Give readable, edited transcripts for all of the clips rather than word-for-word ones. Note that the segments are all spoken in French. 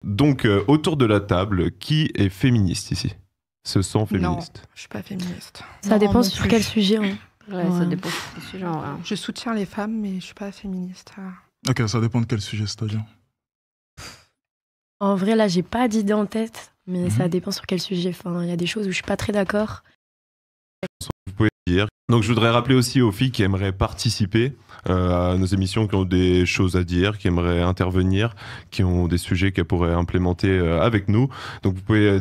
Donc, autour de la table, qui est féministe ici? Se sent féministe? Non, je suis pas féministe. Ça dépend sur quel sujet. Hein. Ouais, ça dépend sur quel sujet. Je soutiens les femmes, mais je suis pas féministe. Ok, ça dépend de quel sujet, c'est-à-dire. En vrai, là, j'ai pas d'idée en tête, mais ça dépend sur quel sujet. Enfin, il y a des choses où je suis pas très d'accord. Vous pouvez dire. Donc, je voudrais rappeler aussi aux filles qui aimeraient participer à nos émissions, qui ont des choses à dire, qui aimeraient intervenir, qui ont des sujets qu'elles pourraient implémenter avec nous. Donc, vous pouvez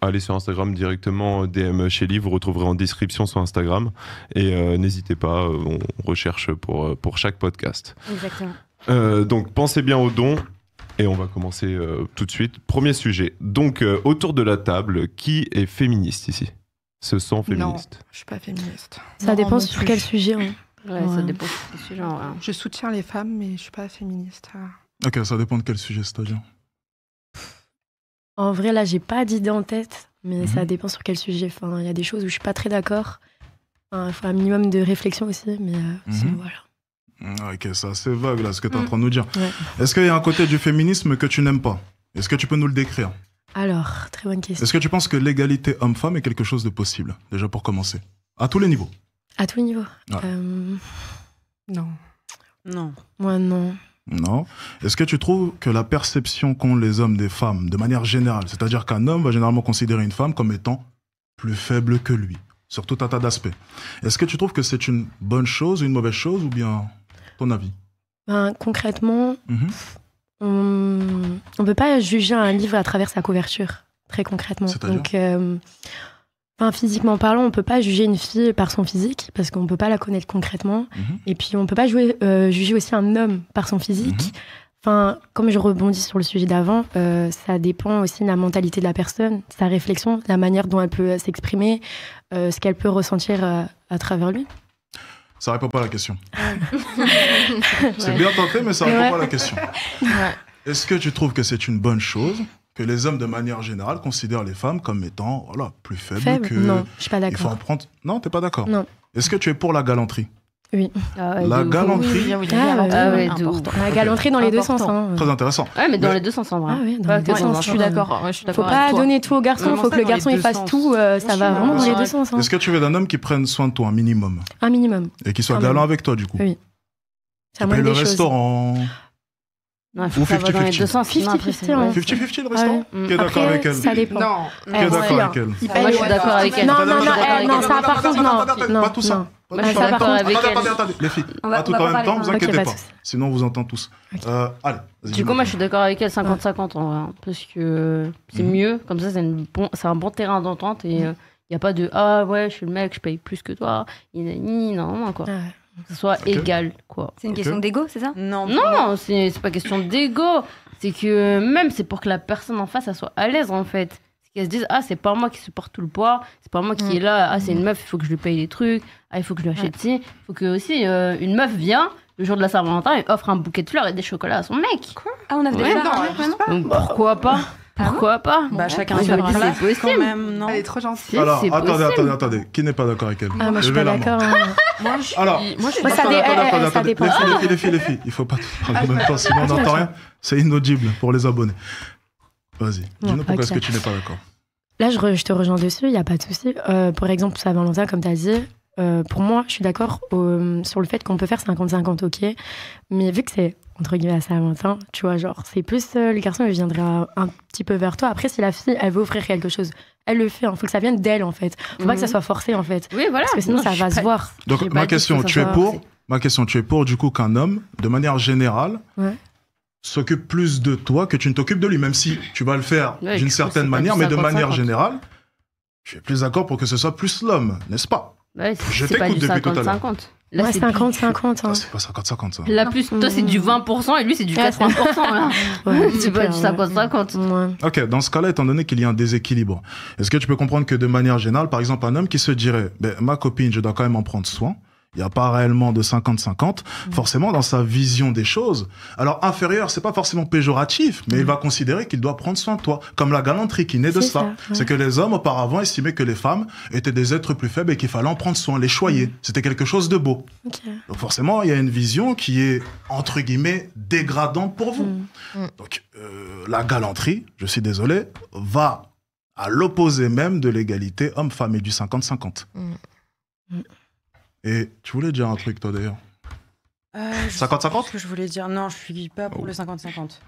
aller sur Instagram directement, DM Shelly, vous retrouverez en description sur Instagram. Et n'hésitez pas, on recherche pour chaque podcast. Exactement. Donc, pensez bien aux dons. Et on va commencer tout de suite. Premier sujet. Donc, autour de la table, qui est féministe ici? Se sent féministe? Non, je suis pas féministe. Ça dépend sur quel sujet. Hein. Ouais, ça dépend sur quel sujet. Je soutiens les femmes, mais je suis pas féministe. Ok, ça dépend de quel sujet, c'est-à-dire. En vrai, là, j'ai pas d'idée en tête, mais ça dépend sur quel sujet. Enfin, il y a des choses où je suis pas très d'accord. Enfin, il faut un minimum de réflexion aussi, mais sinon, voilà. Ok, c'est assez vague là, ce que tu es en train de nous dire. Ouais. Est-ce qu'il y a un côté du féminisme que tu n'aimes pas? Est-ce que tu peux nous le décrire? Alors, très bonne question. Est-ce que tu penses que l'égalité homme-femme est quelque chose de possible? Déjà pour commencer. À tous les niveaux. À tous les niveaux. Ouais. Non. Non. Moi, non. Non. Est-ce que tu trouves que la perception qu'ont les hommes des femmes, de manière générale, c'est-à-dire qu'un homme va généralement considérer une femme comme étant plus faible que lui, sur tout un tas d'aspects, est-ce que tu trouves que c'est une bonne chose, une mauvaise chose, ou bien ton avis? Concrètement, on peut pas juger un livre à travers sa couverture, très concrètement. Donc, physiquement parlant, on peut pas juger une fille par son physique, parce qu'on peut pas la connaître concrètement. Et puis, on peut pas juger aussi un homme par son physique. Enfin, comme je rebondis sur le sujet d'avant, ça dépend aussi de la mentalité de la personne, sa réflexion, la manière dont elle peut s'exprimer, ce qu'elle peut ressentir à travers lui. Ça répond pas à la question. C'est bien tenté, mais ça répond pas à la question. Est-ce que tu trouves que c'est une bonne chose que les hommes, de manière générale, considèrent les femmes comme étant plus faibles que... Non, je suis pas d'accord. Il faut en prendre... Non, t'es pas d'accord? Non. Est-ce que tu es pour la galanterie? Oui. La galanterie. La galanterie dans les deux sens. Hein. Très intéressant. Ouais, mais dans les deux sens en vrai. Ah oui, dans les deux sens. Je suis d'accord. Faut pas donner tout au garçon, il faut que le garçon il fasse tout. Ça va vraiment dans les deux sens. Est-ce que tu veux d'un homme qui prenne soin de toi, un minimum? Un minimum. Et qui soit galant avec toi, du coup? Oui. Tu payes le restaurant? Non, il faut que ça va dans les deux sens. 50-50. 50-50 le restaurant? Qui est d'accord avec elle? Ça dépend. Non. Qui est d'accord avec elle? Moi, je suis d'accord avec elle. Non, ça par contre, non. Pas tout ça. Attendez, les filles, pas tout en même temps, vous inquiétez pas. Sinon, on vous entend tous. Allez. Du coup, moi, je suis d'accord avec elle, 50-50 en vrai. Parce que c'est mieux, comme ça, c'est un bon terrain d'entente et il n'y a pas de ah ouais, je suis le mec, je paye plus que toi. Non, quoi. Que ce soit égal, quoi. C'est une question d'ego, c'est ça? Non, c'est pas question d'ego. C'est que même, c'est pour que la personne en face, elle soit à l'aise, en fait. C'est qu'elle se dise, c'est pas moi qui supporte tout le poids, c'est pas moi qui est là, c'est une meuf, il faut que je lui paye des trucs, il faut que je lui achète ci. Il faut que aussi, une meuf vient, le jour de la Saint-Valentin, et offre un bouquet de fleurs et des chocolats à son mec. Quoi? Ah, on a déjà Donc pourquoi pas? Pourquoi pas? Chacun sa place, c'est possible. Quand même, non? Elle est trop gentille. Alors, attendez. Qui n'est pas d'accord avec elle? Ah, moi, je suis pas d'accord. Ça dépend. Les filles. Il faut pas parler en même temps, sinon on n'entend rien. C'est inaudible pour les abonnés. Vas-y, dis-nous pourquoi est-ce que tu n'es pas d'accord? Là, je te rejoins dessus, il n'y a pas de souci. Par exemple, Saint-Valentin, comme tu as dit, pour moi, je suis d'accord sur le fait qu'on peut faire 50-50, ok. Mais vu que c'est, entre guillemets, à Saint-Valentin, tu vois, genre, c'est plus le garçon, il viendrait un petit peu vers toi. Après, si la fille, elle veut offrir quelque chose, elle le fait. Il faut que ça vienne d'elle, en fait. Faut pas que ça soit forcé, en fait. Oui, voilà. Parce que sinon, ça va se voir. Donc, ma question, tu es pour, du coup, qu'un homme, de manière générale, s'occupe plus de toi que tu ne t'occupes de lui, même si tu vas le faire d'une certaine manière, mais de manière générale, tu es plus d'accord pour que ce soit plus l'homme, n'est-ce pas? Je t'écoute depuis tout à l'heure. Là, c'est 50-50. C'est pas 50-50, ça. Là, plus, toi, c'est du 20% et lui, c'est du 80%. Là. C'est pas du 50-50. Ok, dans ce cas-là, étant donné qu'il y a un déséquilibre, est-ce que tu peux comprendre que de manière générale, par exemple, un homme qui se dirait ma copine, je dois quand même en prendre soin, il n'y a pas réellement de 50-50, forcément dans sa vision des choses. Alors inférieur, c'est pas forcément péjoratif, mais il va considérer qu'il doit prendre soin de toi, comme la galanterie qui naît de ça. Ouais. C'est que les hommes auparavant estimaient que les femmes étaient des êtres plus faibles et qu'il fallait en prendre soin, les choyer. C'était quelque chose de beau. Okay. Donc forcément, il y a une vision qui est, entre guillemets, dégradante pour vous. Donc la galanterie, je suis désolé, va à l'opposé même de l'égalité homme-femme et du 50-50. Et tu voulais dire un truc, toi, d'ailleurs 50-50 Ce que je voulais dire, non, je suis pas pour le 50-50.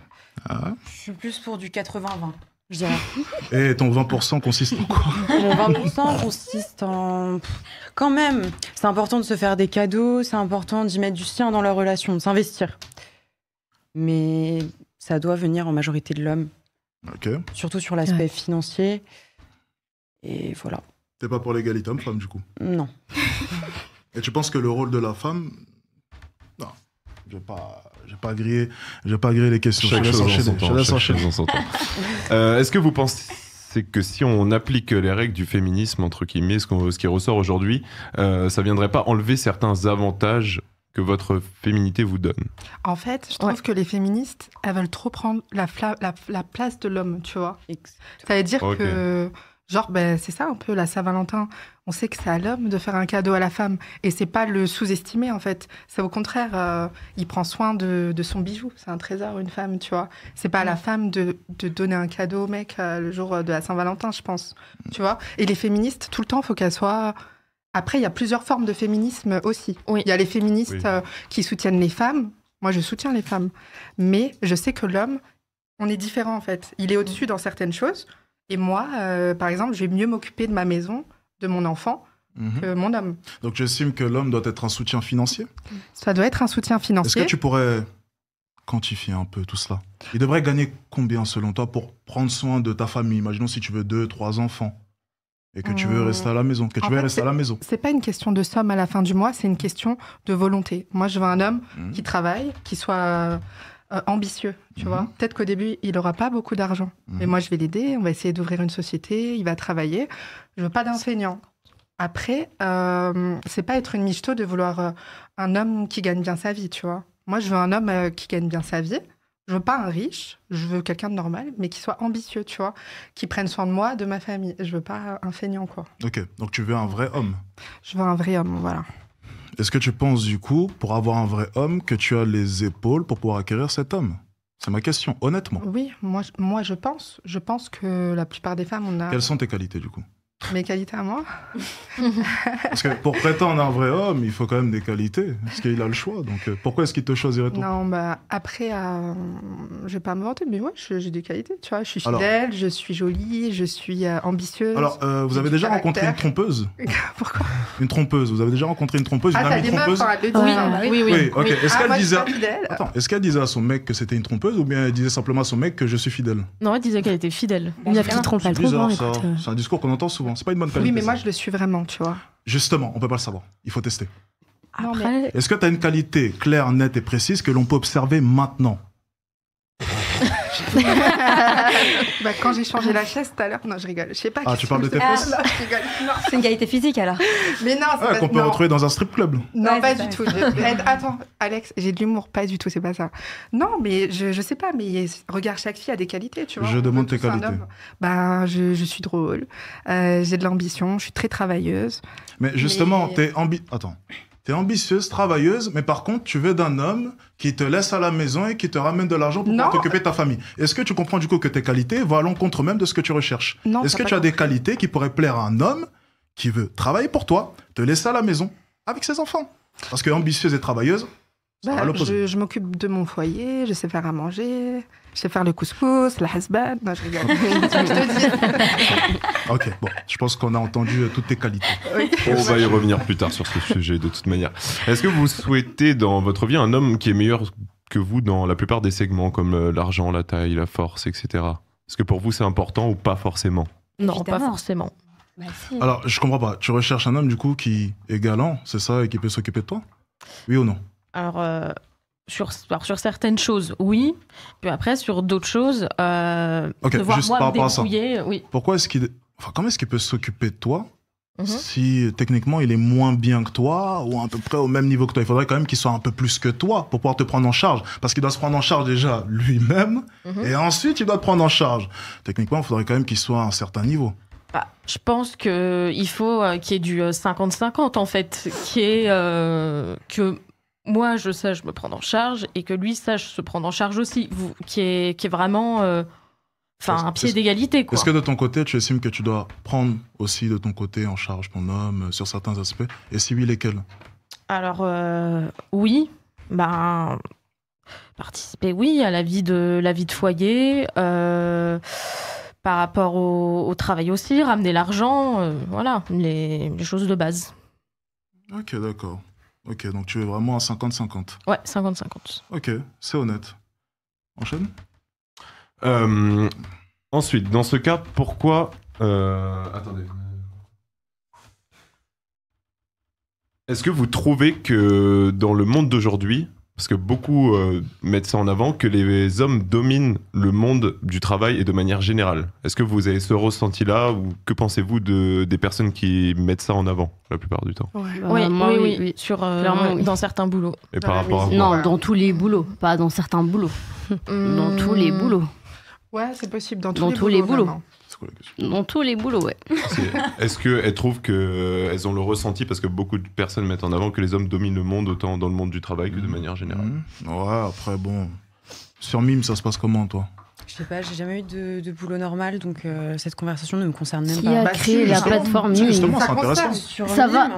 Ah. Je suis plus pour du 80-20, je dirais. Et ton 20% consiste en quoi? Mon 20% consiste en... Quand même, c'est important de se faire des cadeaux, c'est important d'y mettre du sien dans la relation, de s'investir. Mais ça doit venir en majorité de l'homme. Ok. Surtout sur l'aspect financier. Et voilà. T'es pas pour l'égalité homme-femme, du coup? Non. Et tu penses que le rôle de la femme... Non, je vais pas griller les questions. Chaque chose en son temps. Est-ce que vous pensez que si on applique les règles du féminisme, entre guillemets, ce qui ressort aujourd'hui, ça viendrait pas enlever certains avantages que votre féminité vous donne? En fait, je trouve que les féministes, elles veulent trop prendre la place de l'homme, tu vois. Ça veut dire que... Genre, c'est ça un peu, la Saint-Valentin. On sait que c'est à l'homme de faire un cadeau à la femme. Et c'est pas le sous-estimer, en fait. C'est au contraire, il prend soin de son bijou. C'est un trésor, une femme, tu vois. C'est pas à la femme de donner un cadeau au mec le jour de la Saint-Valentin, je pense. Tu vois. Et les féministes, tout le temps, il faut qu'elles soient... Après, il y a plusieurs formes de féminisme aussi. Oui. Il y a les féministes qui soutiennent les femmes. Moi, je soutiens les femmes. Mais je sais que l'homme, on est différent, en fait. Il est au-dessus dans certaines choses. Et moi, par exemple, je vais mieux m'occuper de ma maison, de mon enfant, que mon homme. Donc, j'estime que l'homme doit être un soutien financier? Ça doit être un soutien financier. Est-ce que tu pourrais quantifier un peu tout cela? Il devrait gagner combien, selon toi, pour prendre soin de ta famille? Imaginons si tu veux 2, 3 enfants et que tu veux rester à la maison, rester à la maison. C'est pas une question de somme à la fin du mois, c'est une question de volonté. Moi, je veux un homme qui travaille, qui soit... ambitieux, tu vois. Peut-être qu'au début, il n'aura pas beaucoup d'argent. Mais moi, je vais l'aider. On va essayer d'ouvrir une société. Il va travailler. Je veux pas d'un feignant. Après, c'est pas être une michto de vouloir un homme qui gagne bien sa vie, tu vois. Moi, je veux un homme qui gagne bien sa vie. Je veux pas un riche. Je veux quelqu'un de normal, mais qui soit ambitieux, tu vois. Qui prenne soin de moi, de ma famille. Je veux pas un feignant, quoi. Ok. Donc, tu veux un vrai homme? Je veux un vrai homme, voilà. Est-ce que tu penses, du coup, pour avoir un vrai homme, que tu as les épaules pour pouvoir acquérir cet homme? C'est ma question, honnêtement. Oui, moi je pense. Je pense que la plupart des femmes, on a... Quelles sont tes qualités, du coup? Mes qualités à moi? Parce que pour prétendre un vrai homme, il faut quand même des qualités. Parce qu'il a le choix. Donc pourquoi est-ce qu'il te choisirait toi? Non, après, je vais pas me vanter, mais ouais, j'ai des qualités. Tu vois, je suis fidèle, je suis jolie, je suis ambitieuse. Alors, vous avez déjà rencontré une trompeuse? Pourquoi? Une trompeuse. Vous avez déjà rencontré une trompeuse, une amie trompeuse? Oui. Ok. Est-ce qu'elle disait à son mec que c'était une trompeuse ou bien elle disait simplement à son mec que je suis fidèle? Non, elle disait qu'elle était fidèle. Une meuf qui trompe, elle trompe. C'est un discours qu'on entend souvent. C'est pas une bonne qualité. Oui, mais moi, je le suis vraiment, tu vois. Justement, on peut pas le savoir. Il faut tester. Après... Est-ce que tu as une qualité claire, nette et précise que l'on peut observer maintenant? Quand j'ai changé la chaise tout à l'heure, non, je rigole. Je sais pas. Ah, tu parles de tes fesses? Non, je rigole. Non. C'est une qualité physique alors. Mais non, c'est qu'on peut retrouver dans un strip club. Non, pas du tout. Attends, Alex, j'ai de l'humour, pas du tout, c'est pas ça. Non, mais je sais pas, mais regarde, chaque fille a des qualités, tu vois. Je demande tes qualités. Je suis drôle, j'ai de l'ambition, je suis très travailleuse. Mais justement, t'es ambitieuse, travailleuse, mais par contre, tu veux d'un homme qui te laisse à la maison et qui te ramène de l'argent pour pouvoir t'occuper de ta famille. Est-ce que tu comprends du coup que tes qualités vont à l'encontre même de ce que tu recherches? Est-ce que tu as des qualités qui pourraient plaire à un homme qui veut travailler pour toi, te laisser à la maison avec ses enfants? Parce que ambitieuse et travailleuse, c'est à l'opposé. Je m'occupe de mon foyer, je sais faire à manger, je sais faire le couscous, la hasbad. Non, je rigole. Je te dis. Ok, bon, je pense qu'on a entendu toutes tes qualités. Oui. On va y revenir plus tard sur ce sujet de toute manière. Est-ce que vous souhaitez dans votre vie un homme qui est meilleur que vous dans la plupart des segments comme l'argent, la taille, la force, etc. Est-ce que pour vous c'est important ou pas forcément? Non, évidemment. Pas forcément. Si. Alors, je comprends pas. Tu recherches un homme du coup qui est galant, c'est ça, et qui peut s'occuper de toi? Oui ou non? Alors, sur certaines choses, oui. Puis après, sur d'autres choses, devoir juste moi par rapport à ça. Oui. Comment est-ce qu'il peut s'occuper de toi si techniquement il est moins bien que toi ou à peu près au même niveau que toi. Il faudrait quand même qu'il soit un peu plus que toi pour pouvoir te prendre en charge. Parce qu'il doit se prendre en charge déjà lui-même et ensuite il doit te prendre en charge. Techniquement, il faudrait quand même qu'il soit à un certain niveau. Je pense qu'il faut qu'il y ait du 50-50 en fait, qui est que moi je sache me prendre en charge et que lui sache se prendre en charge aussi, qui est vraiment un pied d'égalité, quoi. Est-ce que de ton côté tu estimes que tu dois prendre aussi de ton côté en charge ton homme sur certains aspects, et si oui, lesquels? Alors oui, participer oui à la vie de foyer, par rapport au travail aussi, ramener l'argent, voilà, les choses de base. Ok, d'accord. Ok, donc tu es vraiment à 50-50. Ouais, 50-50. Ok, c'est honnête. Enchaîne. Ensuite, dans ce cas, pourquoi... Attendez. Est-ce que vous trouvez que dans le monde d'aujourd'hui, parce que beaucoup mettent ça en avant, que les hommes dominent le monde du travail et de manière générale? Est-ce que vous avez ce ressenti-là, ou que pensez-vous des personnes qui mettent ça en avant la plupart du temps? Oui. Sur, dans certains boulots. Et par rapport à Non, dans tous les boulots, pas dans certains boulots. Dans tous les boulots. Ouais, c'est possible, dans tous les boulots. Dans tous les boulots, ouais. Est-ce qu'elles trouvent qu'elles ont le ressenti, parce que beaucoup de personnes mettent en avant que les hommes dominent le monde, autant dans le monde du travail que de manière générale? Ouais, après, bon... Sur Mime, ça se passe comment, toi? Je sais pas, j'ai jamais eu de boulot normal, donc cette conversation ne me concerne même pas. Qui a créé la plateforme Mime? Justement, c'est intéressant. Ça va.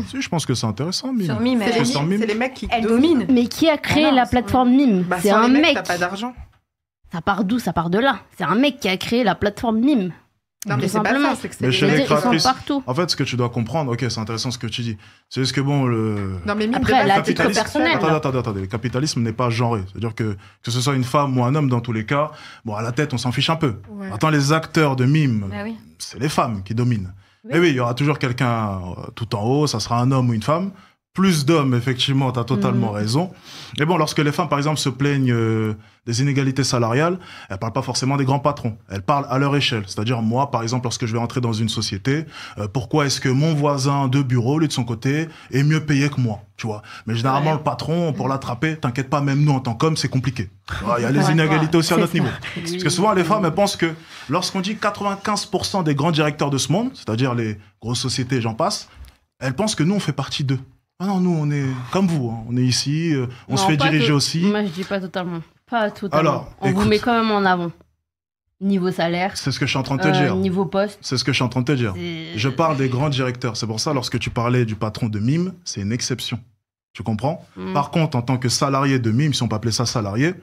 Si, je pense que c'est intéressant, Mime. Sur Mime, c'est les mecs qui dominent. Mais qui a créé la plateforme Mime? C'est un mec. T'as pas d'argent. Ça part d'où? Ça part de là. C'est un mec qui a créé la plateforme Mime. Non, mais c'est pas ça, c'est que c'est les créatrices, partout. En fait, ce que tu dois comprendre, ok, c'est intéressant ce que tu dis. C'est juste que bon, Non, mais Mime, après, la titre personnel. Attendez, le capitalisme n'est pas genré. C'est-à-dire que ce soit une femme ou un homme, dans tous les cas, bon, à la tête, on s'en fiche un peu. Ouais. Attends, les acteurs de Mime, c'est les femmes qui dominent. Oui. Et oui, il y aura toujours quelqu'un tout en haut, ça sera un homme ou une femme. Plus d'hommes, effectivement, t'as totalement raison. Et bon, lorsque les femmes, par exemple, se plaignent des inégalités salariales, elles parlent pas forcément des grands patrons. Elles parlent à leur échelle. C'est-à-dire, moi, par exemple, lorsque je vais entrer dans une société, pourquoi est-ce que mon voisin de bureau, lui, de son côté, est mieux payé que moi, tu vois? Mais généralement, le patron, pour l'attraper, t'inquiète pas, même nous, en tant qu'hommes, c'est compliqué. Il y a les inégalités aussi à notre niveau. Parce que souvent, les femmes, elles pensent que lorsqu'on dit 95% des grands directeurs de ce monde, c'est-à-dire les grosses sociétés, j'en passe, elles pensent que nous, on fait partie d'eux. Ah non, nous, on est comme vous, hein. On est ici, on se fait diriger aussi. Moi, je dis pas totalement. Pas totalement. Alors, on vous met quand même en avant. Niveau salaire. C'est ce que je suis en train de te dire. Niveau poste. C'est ce que je suis en train de te dire. Je parle des grands directeurs. C'est pour ça, lorsque tu parlais du patron de Mime, c'est une exception. Tu comprends? Par contre, en tant que salarié de Mime, si on peut appeler ça salarié,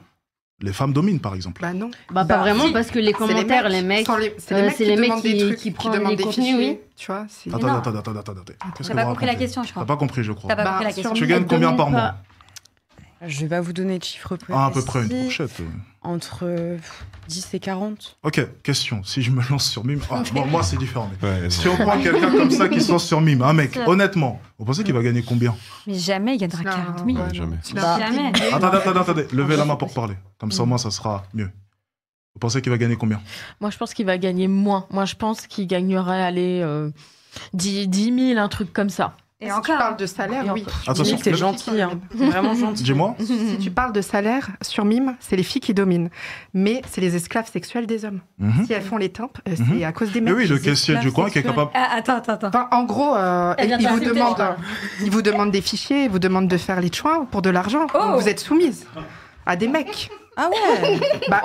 les femmes dominent, par exemple. Bah non. Pas vraiment, parce que les commentaires, les mecs, c'est les mecs qui prennent les contenus, oui. Tu vois, Attends. T'as pas compris la question, je crois. T'as pas compris, je crois. T'as pas compris la question. Tu gagnes combien par mois? Je vais pas vous donner de chiffres précis. À peu près une fourchette. Entre 10 et 40. Ok, question. Si je me lance sur Mime... bon, moi, c'est différent. Mais si on prend quelqu'un comme ça qui se lance sur Mime, un mec, honnêtement, vous pensez qu'il va gagner combien? Mais jamais il gagnera 40 000. Ouais, jamais. Jamais. Attendez. Levez la main pour parler. Comme ça, moi, ça sera mieux. Vous pensez qu'il va gagner combien? Moi, je pense qu'il va gagner moins. Moi, je pense qu'il gagnerait, 10 000, un truc comme ça. Et encore, tu parles de salaire, oui. Attention, c'est gentil, hein. Vraiment gentil. Dis-moi. Si tu parles de salaire, sur Mime, c'est les filles qui dominent. Mais c'est les esclaves sexuels des hommes. Si elles font les tempes, c'est à cause des mecs. Mais oui, le caissier du coin qui est capable... Attends. Enfin, en gros, ils vous demandent des fichiers, ils vous demandent de faire les choix pour de l'argent. Vous êtes soumise à des mecs. Ah ouais. Bah,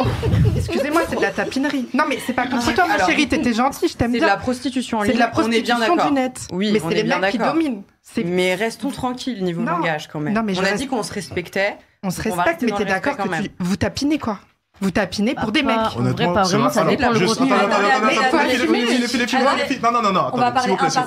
excusez-moi, c'est de la tapinerie. Non, mais c'est pas contre toi, ma chérie, t'étais gentille, je t'aime bien. C'est de la prostitution en ligne. C'est de la prostitution du net. Oui, mais c'est les mecs qui dominent. Mais restons tranquilles niveau langage quand même. Non, mais on a dit qu'on se respectait. On se respecte, mais t'es d'accord que vous tapinez quoi? Vous tapinez pour des mecs. Honnêtement, pas vraiment, ça dépend le contenu. Non,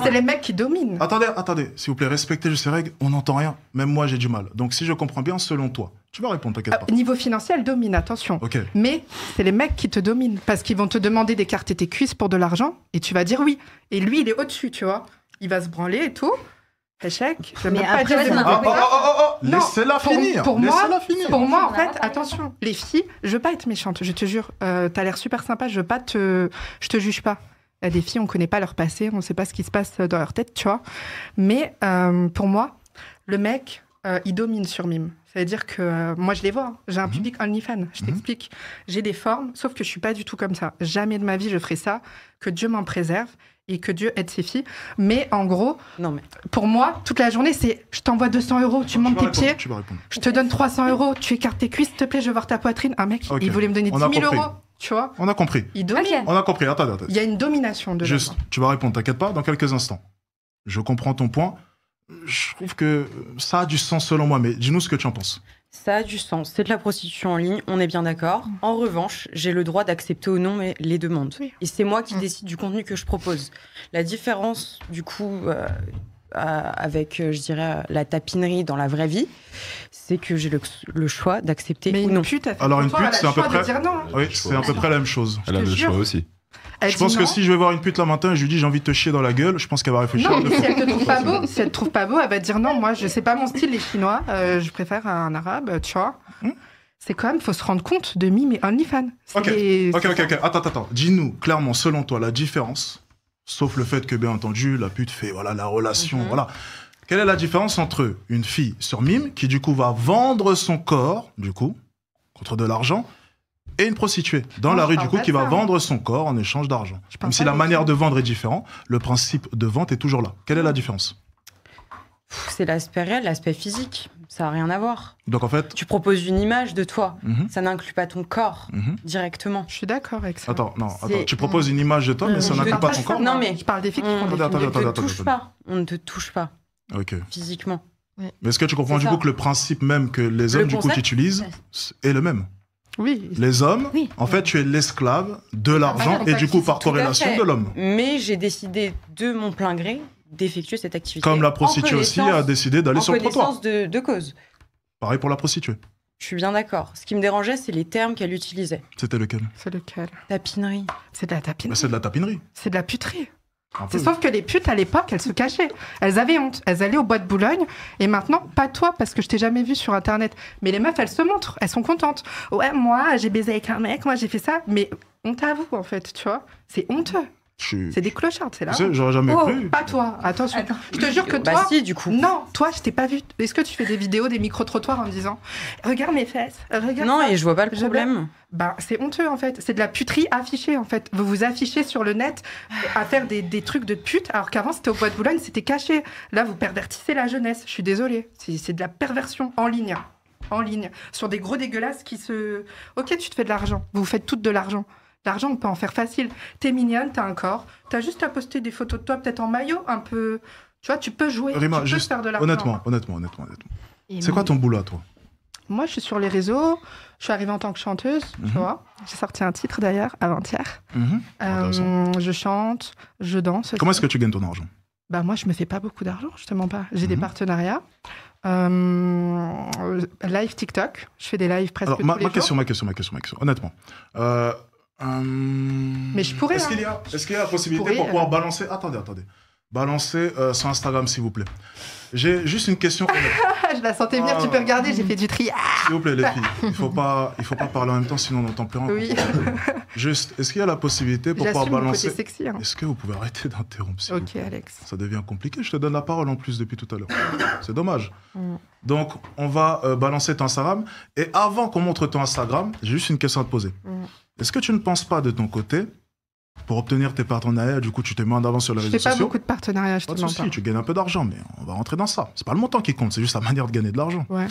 c'est les mecs qui dominent. Attendez, s'il vous plaît, respectez juste ces règles, on n'entend rien. Même moi, j'ai du mal. Donc, si je comprends bien, selon toi, tu vas répondre, t'inquiète pas. Niveau financier, elle domine, attention. Okay. Mais c'est les mecs qui te dominent. Parce qu'ils vont te demander d'écarter tes cuisses pour de l'argent, et tu vas dire oui. Et lui, il est au-dessus, tu vois. Il va se branler et tout. Échec. Mais après, laissez-la finir. Pour moi, en fait, attention, les filles, je veux pas être méchante, je te jure. T'as l'air super sympa, je te juge pas. Il y a des filles, on connaît pas leur passé, on sait pas ce qui se passe dans leur tête, tu vois. Mais pour moi, le mec, il domine sur Mime. Ça veut dire que moi, je les vois. J'ai un public OnlyFans. Je t'explique. J'ai des formes, sauf que je suis pas du tout comme ça. Jamais de ma vie, je ferai ça. Que Dieu m'en préserve et que Dieu aide ses filles. Mais en gros, pour moi, toute la journée, c'est je t'envoie 200 €, tu montes tes pieds, je te donne 300 €, tu écartes tes cuisses, s'il te plaît, je veux voir ta poitrine. Un mec, il voulait me donner 10 000 €. Tu vois ? On a compris. Il domine. On a compris. Attends. Il y a une domination de Juste, tu vas répondre, t'inquiète pas, dans quelques instants. Je comprends ton point. Je trouve que ça a du sens selon moi, mais dis-nous ce que tu en penses. Ça a du sens. C'est de la prostitution en ligne, on est bien d'accord. En revanche, j'ai le droit d'accepter ou non les demandes. Oui. Et c'est moi qui décide du contenu que je propose. La différence, du coup, avec, je dirais, la tapinerie dans la vraie vie, c'est que j'ai le choix d'accepter ou non. Alors une pute, c'est à peu près... Oui, c'est à peu près la même chose. Elle a le choix aussi. Je pense que si je vais voir une pute là matin et je lui dis j'ai envie de te chier dans la gueule, je pense qu'elle va réfléchir. Non, mais si elle te trouve pas beau, elle va te dire non, moi je sais pas mon style les Chinois, je préfère un arabe, tu vois. C'est quand même, faut se rendre compte de Mime et OnlyFans. Ok. Attends. Dis-nous clairement, selon toi, la différence, sauf le fait que bien entendu la pute fait la relation, voilà. Quelle est la différence entre une fille sur Mime qui du coup va vendre son corps, du coup, contre de l'argent, et une prostituée dans la rue, du coup, qui va vendre son corps en échange d'argent. Même si la manière de vendre est différente, le principe de vente est toujours là. Quelle est la différence ? C'est l'aspect réel, l'aspect physique. Ça n'a rien à voir. Donc en fait... Tu proposes une image de toi. Ça n'inclut pas ton corps directement. Je suis d'accord avec ça. Attends. Tu proposes une image de toi, mais ça n'inclut pas ton corps. Non, mais je parle des filles qui font des On ne te touche pas. Physiquement. Mais est-ce que tu comprends du coup que le principe même que les hommes du coup utilisent est le même ? Oui. Les hommes, en fait, tu es l'esclave de l'argent et du coup, par corrélation, de l'homme. Mais j'ai décidé de mon plein gré d'effectuer cette activité. Comme la prostituée aussi a décidé d'aller sur le trottoir. En connaissance de cause. Pareil pour la prostituée. Je suis bien d'accord. Ce qui me dérangeait, c'est les termes qu'elle utilisait. C'était lequel ? C'est lequel ? Tapinerie. C'est de la tapinerie. C'est de la tapinerie. C'est de la puterie. C'est sauf que les putes, à l'époque, elles se cachaient. Elles avaient honte. Elles allaient au bois de Boulogne. Et maintenant, pas toi, parce que je t'ai jamais vu sur Internet. Mais les meufs, elles se montrent. Elles sont contentes. Ouais, moi, j'ai baisé avec un mec. Moi, j'ai fait ça. Mais honte à vous, en fait, tu vois. C'est honteux. C'est des clochards, c'est là. J'aurais jamais cru. Pas toi. Attention. Je te jure que toi... si, du coup. Non, toi, je t'ai pas vu. Est-ce que tu fais des vidéos, des micro-trottoirs en me disant « Regarde mes fesses, regarde Non, ça. » et je vois pas le problème. C'est honteux, en fait. C'est de la puterie affichée, en fait. Vous vous affichez sur le net à faire des trucs de pute, alors qu'avant, c'était au bois de Boulogne, c'était caché. Là, vous pervertissez la jeunesse. Je suis désolée. C'est de la perversion en ligne. En ligne. Sur des gros dégueulasses qui se... Ok, tu te fais de l'argent. Vous faites toutes de l'argent. L'argent, on peut en faire facile. T'es mignonne, t'as un corps. T'as juste à poster des photos de toi, peut-être en maillot, un peu... Tu vois, tu peux jouer, Rima, tu peux faire de l'argent. Honnêtement. C'est quoi ton boulot à toi ? Moi, je suis sur les réseaux. Je suis arrivée en tant que chanteuse, tu vois. J'ai sorti un titre, d'ailleurs, avant-hier. Je chante, je danse. Comment est-ce que tu gagnes ton argent ? Moi, je me fais pas beaucoup d'argent, je te mens pas. J'ai des partenariats. Live TikTok. Je fais des lives presque tous les jours. Ma question. Honnêtement. Mais je pourrais. Est-ce qu'il y a la possibilité pour pouvoir balancer... Attendez. Balancer sur Instagram, s'il vous plaît. J'ai juste une question. Je la sentais venir, tu peux regarder, j'ai fait du tri. S'il vous plaît, les filles, il faut pas parler en même temps, sinon on n'entend plus rien. Oui. Juste, est-ce qu'il y a la possibilité pour pouvoir balancer... Sexy, hein. Est-ce que vous pouvez arrêter d'interrompre, s'il vous plaît ? Alex. Ça devient compliqué, je te donne la parole en plus depuis tout à l'heure. C'est dommage. Donc, on va balancer ton Instagram. Et avant qu'on montre ton Instagram, j'ai juste une question à te poser. Est-ce que tu ne penses pas de ton côté, pour obtenir tes partenariats, du coup, tu te mets en avant sur les réseaux sociaux. Je fais pas beaucoup de partenariats, je te mens pas. Tu gagnes un peu d'argent, mais on va rentrer dans ça. C'est pas le montant qui compte, c'est juste la manière de gagner de l'argent. Ouais.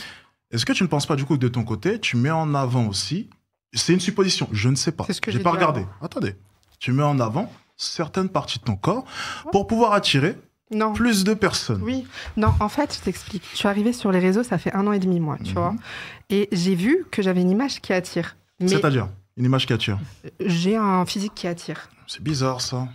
Est-ce que tu ne penses pas, du coup, que de ton côté, tu mets en avant aussi... C'est une supposition, je ne sais pas. C'est ce que j'ai pas regardé. Attendez. Tu mets en avant certaines parties de ton corps pour pouvoir attirer plus de personnes. Oui. Non, en fait, je t'explique. Je suis arrivée sur les réseaux, ça fait 1 an et demi, moi, tu vois. Et j'ai vu que j'avais une image qui attire. C'est-à-dire une image qui attire. J'ai un physique qui attire. C'est bizarre, ça.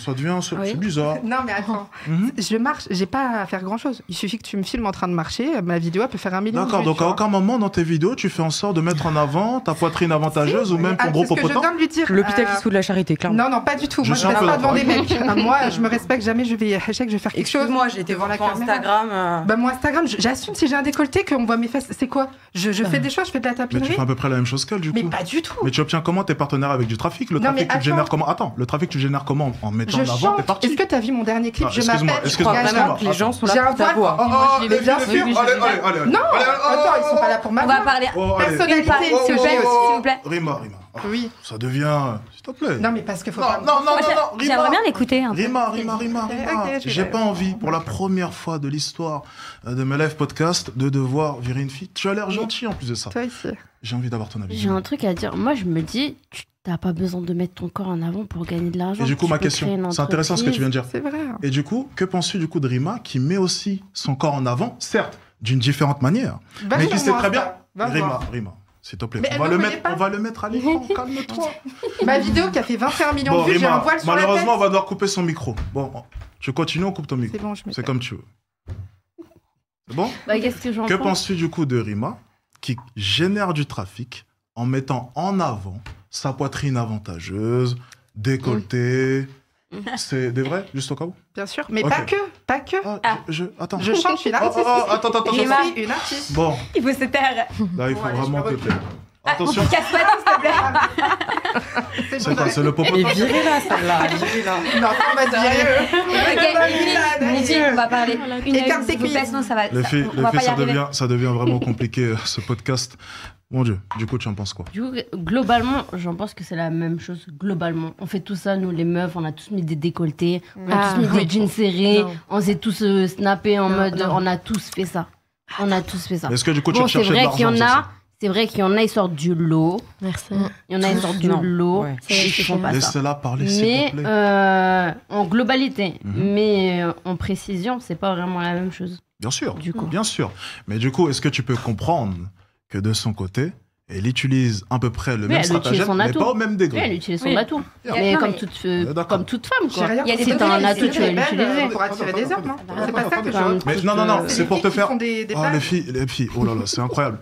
Ça devient... C'est bizarre. Non, mais attends. Je marche, j'ai pas à faire grand-chose. Il suffit que tu me filmes en train de marcher, ma vidéo peut faire 1 million de vues. D'accord, donc à aucun moment dans tes vidéos, tu fais en sorte de mettre en avant ta poitrine avantageuse ou même ton gros popotin. Je viens de lui dire. L'hôpital qui se fout de la charité, clairement. Non, pas du tout. Moi, je ne reste pas devant des mecs. Moi, je me respecte jamais, je vais faire quelque chose. Moi, j'ai été devant la caméra. Instagram. Moi, Instagram, j'assume si j'ai un décolleté, qu'on voit mes fesses. C'est quoi ? Je fais des choses, je fais de la tapinerie. Mais tu fais à peu près la même chose qu'elle, du coup. Mais pas du tout. Mais tu obtiens comment tes partenaires avec du trafic ? Le trafic, tu le génères comment ? Attends, le trafic, tu le génères comment ? en mettant en avant, t'es parti. Est-ce que t'as vu mon dernier clip? Je m'appelle. Excuse-moi, que les gens sont là pour ta voix. Les filles, allez. Non, attends, ils sont pas là pour ma voix. On va parler personnalité, s'il vous plaît. Rima. Oui. Ça devient... S'il te plaît. Non, mais parce qu'il faut pas... Non, j'aimerais bien l'écouter. Rima. J'ai pas envie, pour la première fois de l'histoire de mes live podcasts, de devoir virer une fille. Tu as l'air gentil en plus de ça. Toi aussi. J'ai envie d'avoir ton avis. J'ai un truc à dire. Moi, je me dis, tu n'as pas besoin de mettre ton corps en avant pour gagner de l'argent. Et du coup, ma question, c'est intéressant ce que tu viens de dire. C'est vrai. Et du coup, que penses-tu du coup de Rima qui met aussi son corps en avant, certes, d'une différente manière, mais qui sait très bien... Rima, s'il te plaît, on va le mettre à l'écran, calme-toi. Ma vidéo qui a fait 21 millions de vues, j'ai un voile sur la tête. Malheureusement, on va devoir couper son micro. Bon, tu continues, on coupe ton micro. C'est bon, c'est comme tu veux. C'est bon? Que penses-tu du coup de Rima qui génère du trafic en mettant en avant sa poitrine avantageuse, décolletée? C'est des vrais, juste au cas où? Bien sûr, mais pas que. Attends. Je chante, je suis une artiste. Attends. Je suis une artiste. Bon. Il faut se taire. Là, il faut vraiment te taire. Attention. Casse-toi, s'il te plaît. C'est quoi? C'est le popotin? Elle est virée là, celle-là. Non, on va dire. On va parler. Écarte tes cuisses. Sinon, ça va. Les filles, ça devient vraiment compliqué, ce podcast. Mon Dieu, du coup, tu en penses quoi? Du coup, globalement, j'en pense que c'est la même chose. Globalement, on fait tout ça, nous les meufs, on a tous mis des décolletés, on a tous mis des jeans serrés, on s'est tous snappés en mode, on a tous fait ça. Est-ce que du coup, tu recherches de l'argent? C'est vrai qu'il y en a, ils sortent du lot. Merci. Il y en a, ils sortent du lot. Ils font pas ça. Laissez-la parler, s'il vous plaît. Mais en globalité, mais en précision, c'est pas vraiment la même chose. Bien sûr, du coup. Bien sûr. Mais du coup, est-ce que tu peux comprendre que de son côté, elle utilise à peu près le même stratagème, mais pas au même degré? Oui, elle utilise son atout. Mais comme toute femme, quoi. Si t'as un atout, tu vas l'utiliser. Pour attirer des hommes, c'est pas ça que je... Mais non, c'est pour te faire... Les filles, oh là là, c'est incroyable.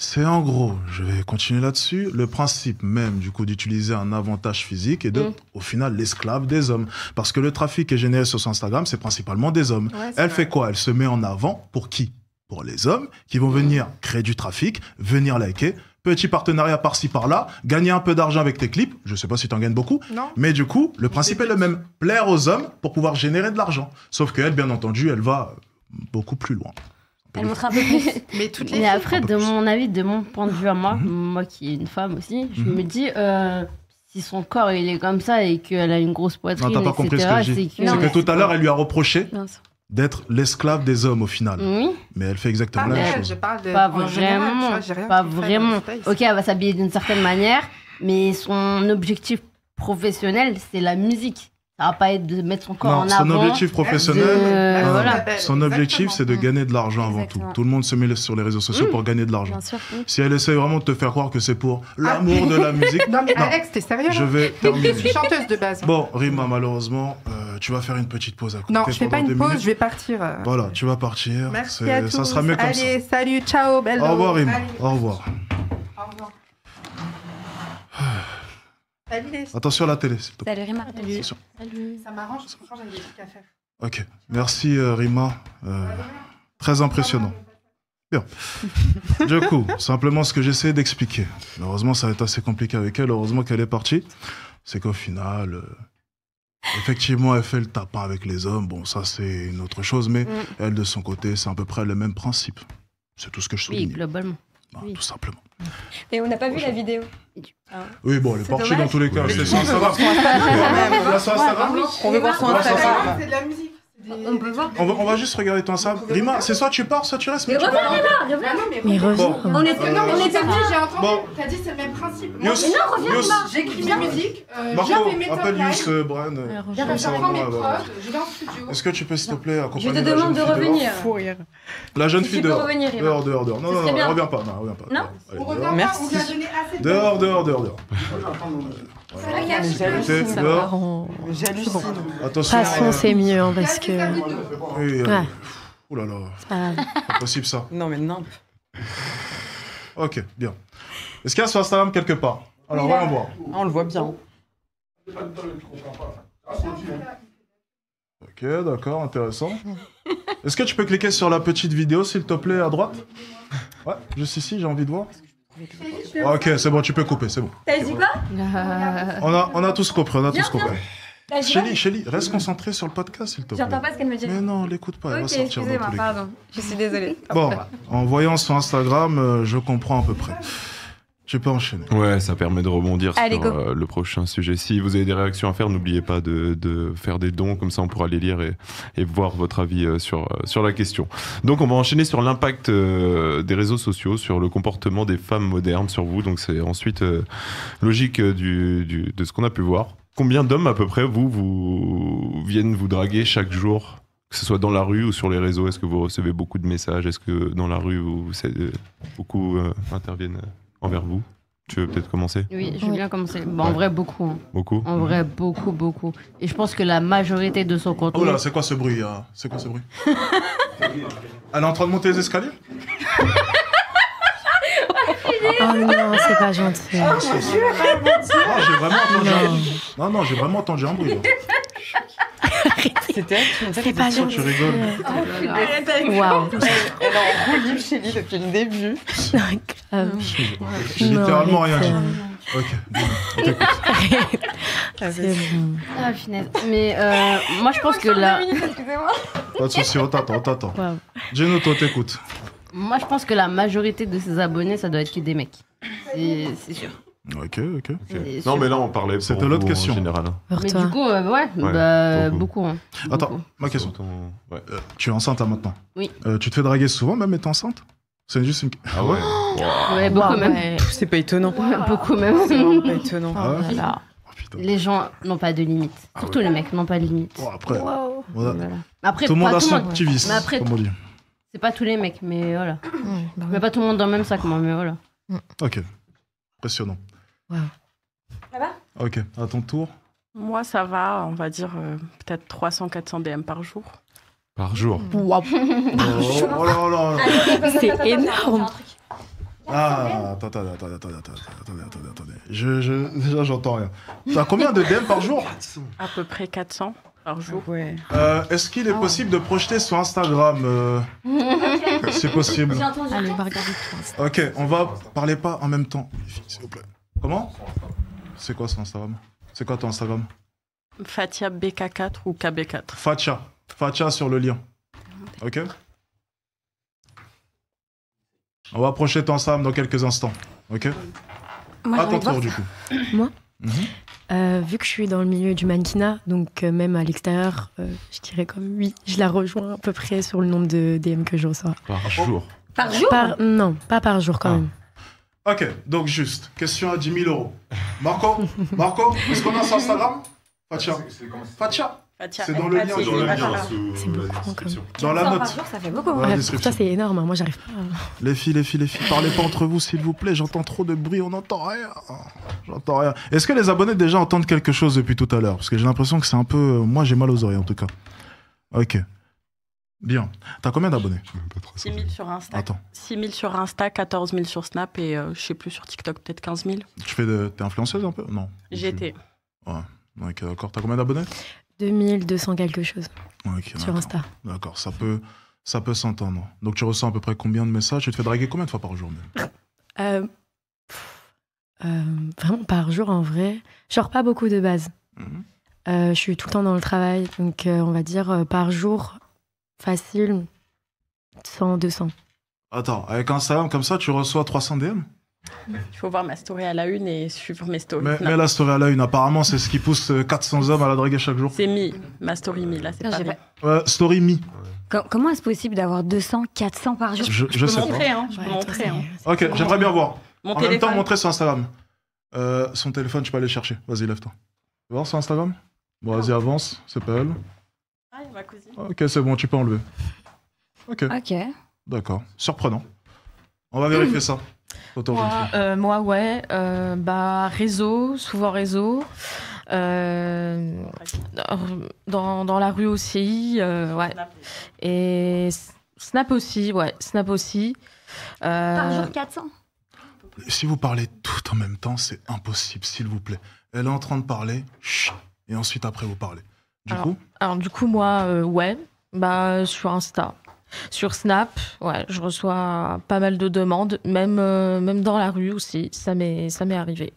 C'est en gros, je vais continuer là-dessus, le principe même du coup d'utiliser un avantage physique et de, au final, l'esclave des hommes. Parce que le trafic est généré sur son Instagram, c'est principalement des hommes. Elle fait quoi? Elle se met en avant pour qui? Pour les hommes qui vont venir créer du trafic, venir liker, petit partenariat par-ci par-là, gagner un peu d'argent avec tes clips. Je sais pas si tu en gagnes beaucoup, mais du coup, le principe est le même. Plaire aux hommes pour pouvoir générer de l'argent. Sauf qu'elle, bien entendu, elle va beaucoup plus loin. Elle montre un peu plus. Mais après, de mon avis, de mon point de vue à moi, moi qui est une femme aussi, je me dis, si son corps il est comme ça et qu'elle a une grosse poitrine, non, t'as pas compris ce que je dis. C'est que tout à l'heure, elle lui a reproché d'être l'esclave des hommes au final. Oui. Mais elle fait exactement la même chose. Pas vraiment. Ok, elle va s'habiller d'une certaine manière, mais son objectif professionnel, c'est la musique. Ça va pas être de mettre son corps en avant. Son objectif professionnel, son objectif, c'est de gagner de l'argent avant tout. Tout le monde se met sur les réseaux sociaux pour gagner de l'argent. Si elle essaie vraiment de te faire croire que c'est pour l'amour de la musique... Non mais Alex, t'es sérieux? Je vais terminer. Je suis chanteuse de base. Bon, Rima, malheureusement, tu vas faire une petite pause à côté. Non, je fais pas une pause, je vais partir. Voilà, tu vas partir. Merci à tous. Ça sera mieux comme ça. Allez, salut, ciao, belle. Au revoir, Rima. Au revoir. Au revoir. Attention à la télé, s'il te plaît. Salut Rima. Salut. Ça m'arrange, franchement, j'avais des trucs à faire. Ok, merci Rima. Très impressionnant. Bien. Du coup, simplement ce que j'essaie d'expliquer. Heureusement, ça va être assez compliqué avec elle. Heureusement qu'elle est partie. C'est qu'au final, effectivement, elle fait le tapin avec les hommes. Bon, ça, c'est une autre chose. Mais elle, de son côté, c'est à peu près le même principe. C'est tout ce que je souligne. Oui, globalement. Bah, tout simplement. Et on n'a pas vu la vidéo. Oui, bon, elle est partie dans tous les cas. C'est sur Instagram. On veut voir son Instagram. C'est de la musique. On peut voir. On va juste regarder ton Instagram. Rima, c'est soit tu pars, soit tu restes. Mais reviens, Rima, reviens. Mais reviens. On était dit, j'ai entendu. T'as dit c'est le même principe. Non, reviens, Rima. J'écris de la musique. Marco, appelle Yous, Bran. J'apprends mes prods. Je vais en studio. Est-ce que tu peux, s'il te plaît, accompagner Je te demande de revenir. La jeune fille dehors. Dehors. Non, reviens pas. Non. On revient pas, on lui a donné assez de... Dehors. J'hallucine. Attention. De toute façon, c'est mieux, hein, parce que... Oui, Ouais. Ouh là là. C'est pas possible ça. Non, mais non. Ok, bien. Est-ce qu'il y a sur Instagram quelque part? Alors, voyons voir. On le voit bien. Ok, d'accord, intéressant. Est-ce que tu peux cliquer sur la petite vidéo, s'il te plaît, à droite? Ouais, juste ici, j'ai envie de voir. Ok, c'est bon, tu peux couper, c'est bon. T'as dit quoi? On a tous compris, Shelly, reste concentré sur le podcast, s'il te plaît. J'entends pas ce qu'elle me dit. Mais non, l'écoute pas, elle va sortir dans tous les cas. Pardon, je suis désolée. Bon, en voyant sur Instagram, je comprends à peu près. Je peux enchaîner. Ouais, ça permet de rebondir sur le prochain sujet. Si vous avez des réactions à faire, n'oubliez pas de faire des dons, comme ça on pourra les lire et voir votre avis sur la question. Donc on va enchaîner sur l'impact des réseaux sociaux, sur le comportement des femmes modernes sur vous. Donc c'est ensuite logique de ce qu'on a pu voir. Combien d'hommes à peu près vous viennent vous draguer chaque jour, que ce soit dans la rue ou sur les réseaux? Est-ce que vous recevez beaucoup de messages? Est-ce que dans la rue, beaucoup interviennent envers vous? Tu veux peut-être commencer? Oui, je veux bien commencer. Bon, en vrai, beaucoup. Hein. Beaucoup? En vrai, beaucoup. Et je pense que la majorité de son contenu... Oh là, c'est quoi ce bruit? Elle est en train de monter les escaliers? Oh non, c'est pas gentil. J'ai vraiment entendu un bruit. C'était elle qui C'est pas gentil. Tu rigoles. Waouh. Elle est en roue libre chez lui depuis le début. J'ai littéralement rien dit. Ok, bon, on t'écoute. C'est bon. Ah, finesse. Mais moi, je pense que la... Pas de soucis, on t'attend. Wow. Gino, toi, t'écoutes. Moi, je pense que la majorité de ses abonnés, ça doit être que des mecs. C'est sûr. Ok. Non, mais là, on parlait. C'était l'autre question. En général. Pour Mais toi. du coup, beaucoup. Hein. Attends, ma question. Ouais. Tu es enceinte maintenant? Oui. Tu te fais draguer souvent, même étant enceinte? C'est juste une... Ah ouais? Ouais, beaucoup même. Ouais. C'est pas étonnant. Beaucoup même. C'est vraiment pas étonnant. Ah ouais? Voilà. Oh, putain. Les gens n'ont pas de limite. Surtout les mecs n'ont pas de limite. Bon, après, Wow. voilà. Voilà. Après, Tout le monde pas a tout le son monde. petit vice, Mais après, comme on dit. c'est pas tous les mecs, mais voilà. Bah Mais pas tout le monde dans le même sac, moi, mais voilà. Ok, impressionnant. Wow. Ça va? Ok, à ton tour. Moi, ça va, on va dire peut-être 300-400 DM par jour. Par jour. Wow. Oh là là. C'est énorme. Ah, attendez. Déjà, j'entends rien. T'as combien de DM par jour? À peu près 400 par jour. Ouais. Est-ce qu'il est possible de projeter sur Instagram C'est possible. J'ai entendu. Allez, on va regarder toi. Ok, on va parler pas en même temps, les filles, s'il vous plaît. Comment? C'est quoi son Instagram? C'est quoi ton Instagram? Fatia BK4 ou KB4. Fatia sur le lien. Ok? On va approcher ton Instagram dans quelques instants. Ok? Moi, À ton tour, du coup. Moi Mhm. Vu que je suis dans le milieu du mannequinat, donc même à l'extérieur, je dirais comme oui, je la rejoins à peu près sur le nombre de DM que je reçois. Par jour. Par jour? Non, pas par jour quand Ah. même. Ok, donc juste, question à 10 000 euros. Marco, est-ce qu'on a sur Instagram? Fatia. Fatia, C'est dans le lien, Fatia, dans le lien. Fatia. C'est beaucoup quand même. Dans la 400 note. par jour, ça fait beaucoup. Dans la Ouais, pour description. toi, c'est énorme. Hein. Moi, j'arrive pas à... Les filles, parlez pas entre vous, s'il vous plaît. J'entends trop de bruit, on n'entend rien. J'entends rien. Est-ce que les abonnés déjà entendent quelque chose depuis tout à l'heure? Parce que j'ai l'impression que c'est un peu... Moi, j'ai mal aux oreilles, en tout cas. Ok. Bien. T'as combien d'abonnés? 6 000 sur Insta. Attends. 6 000 sur Insta, 14 000 sur Snap et je sais plus sur TikTok, peut-être 15 000. T'es influenceuse un peu? Non. J'étais. Ok, d'accord. T'as combien d'abonnés? 2200 quelque chose Ok, sur d'accord. Insta. D'accord, ça peut s'entendre. Donc tu reçois à peu près combien de messages? Tu te fais draguer combien de fois par jour même? Vraiment par jour, en vrai. Je sors pas beaucoup de base. Mhm. Je suis tout le temps dans le travail. Donc, on va dire par jour, facile, 100, 200. Attends, avec Instagram comme ça, tu reçois 300 DM? Il faut voir ma story à la une et suivre mes stories. Mais la story à la une, apparemment, c'est ce qui pousse 400 hommes à la draguer chaque jour. C'est ma story là, c'est Non, pas j'ai bien. Story me. Comment est-ce possible d'avoir 200, 400 par jour? Je Je sais peux montrer, pas. hein. Je peux Ouais, montrer, toi, hein. Ok, j'aimerais bien voir. Mon En même temps, téléphone. montrer sur Instagram. Son téléphone, tu peux aller le chercher. Vas-y, lève-toi. Tu vas voir sur Instagram? Bon, vas-y, avance. C'est pas elle. Ah, il y a ma cousine. Ok, c'est bon, tu peux enlever. Ok, Ok. d'accord. Surprenant. On va vérifier ça. Autant vérifier. Moi, ouais. Réseau, souvent réseau. Dans la rue aussi, ouais. Snap. Et Snap aussi, ouais. Snap aussi. Par jour, 400? Si vous parlez tout en même temps, c'est impossible, s'il vous plaît. Elle est en train de parler, chut, et ensuite après vous parlez. Du coup, moi, ouais. Sur Insta. Sur Snap, ouais, je reçois pas mal de demandes, même dans la rue aussi, ça m'est arrivé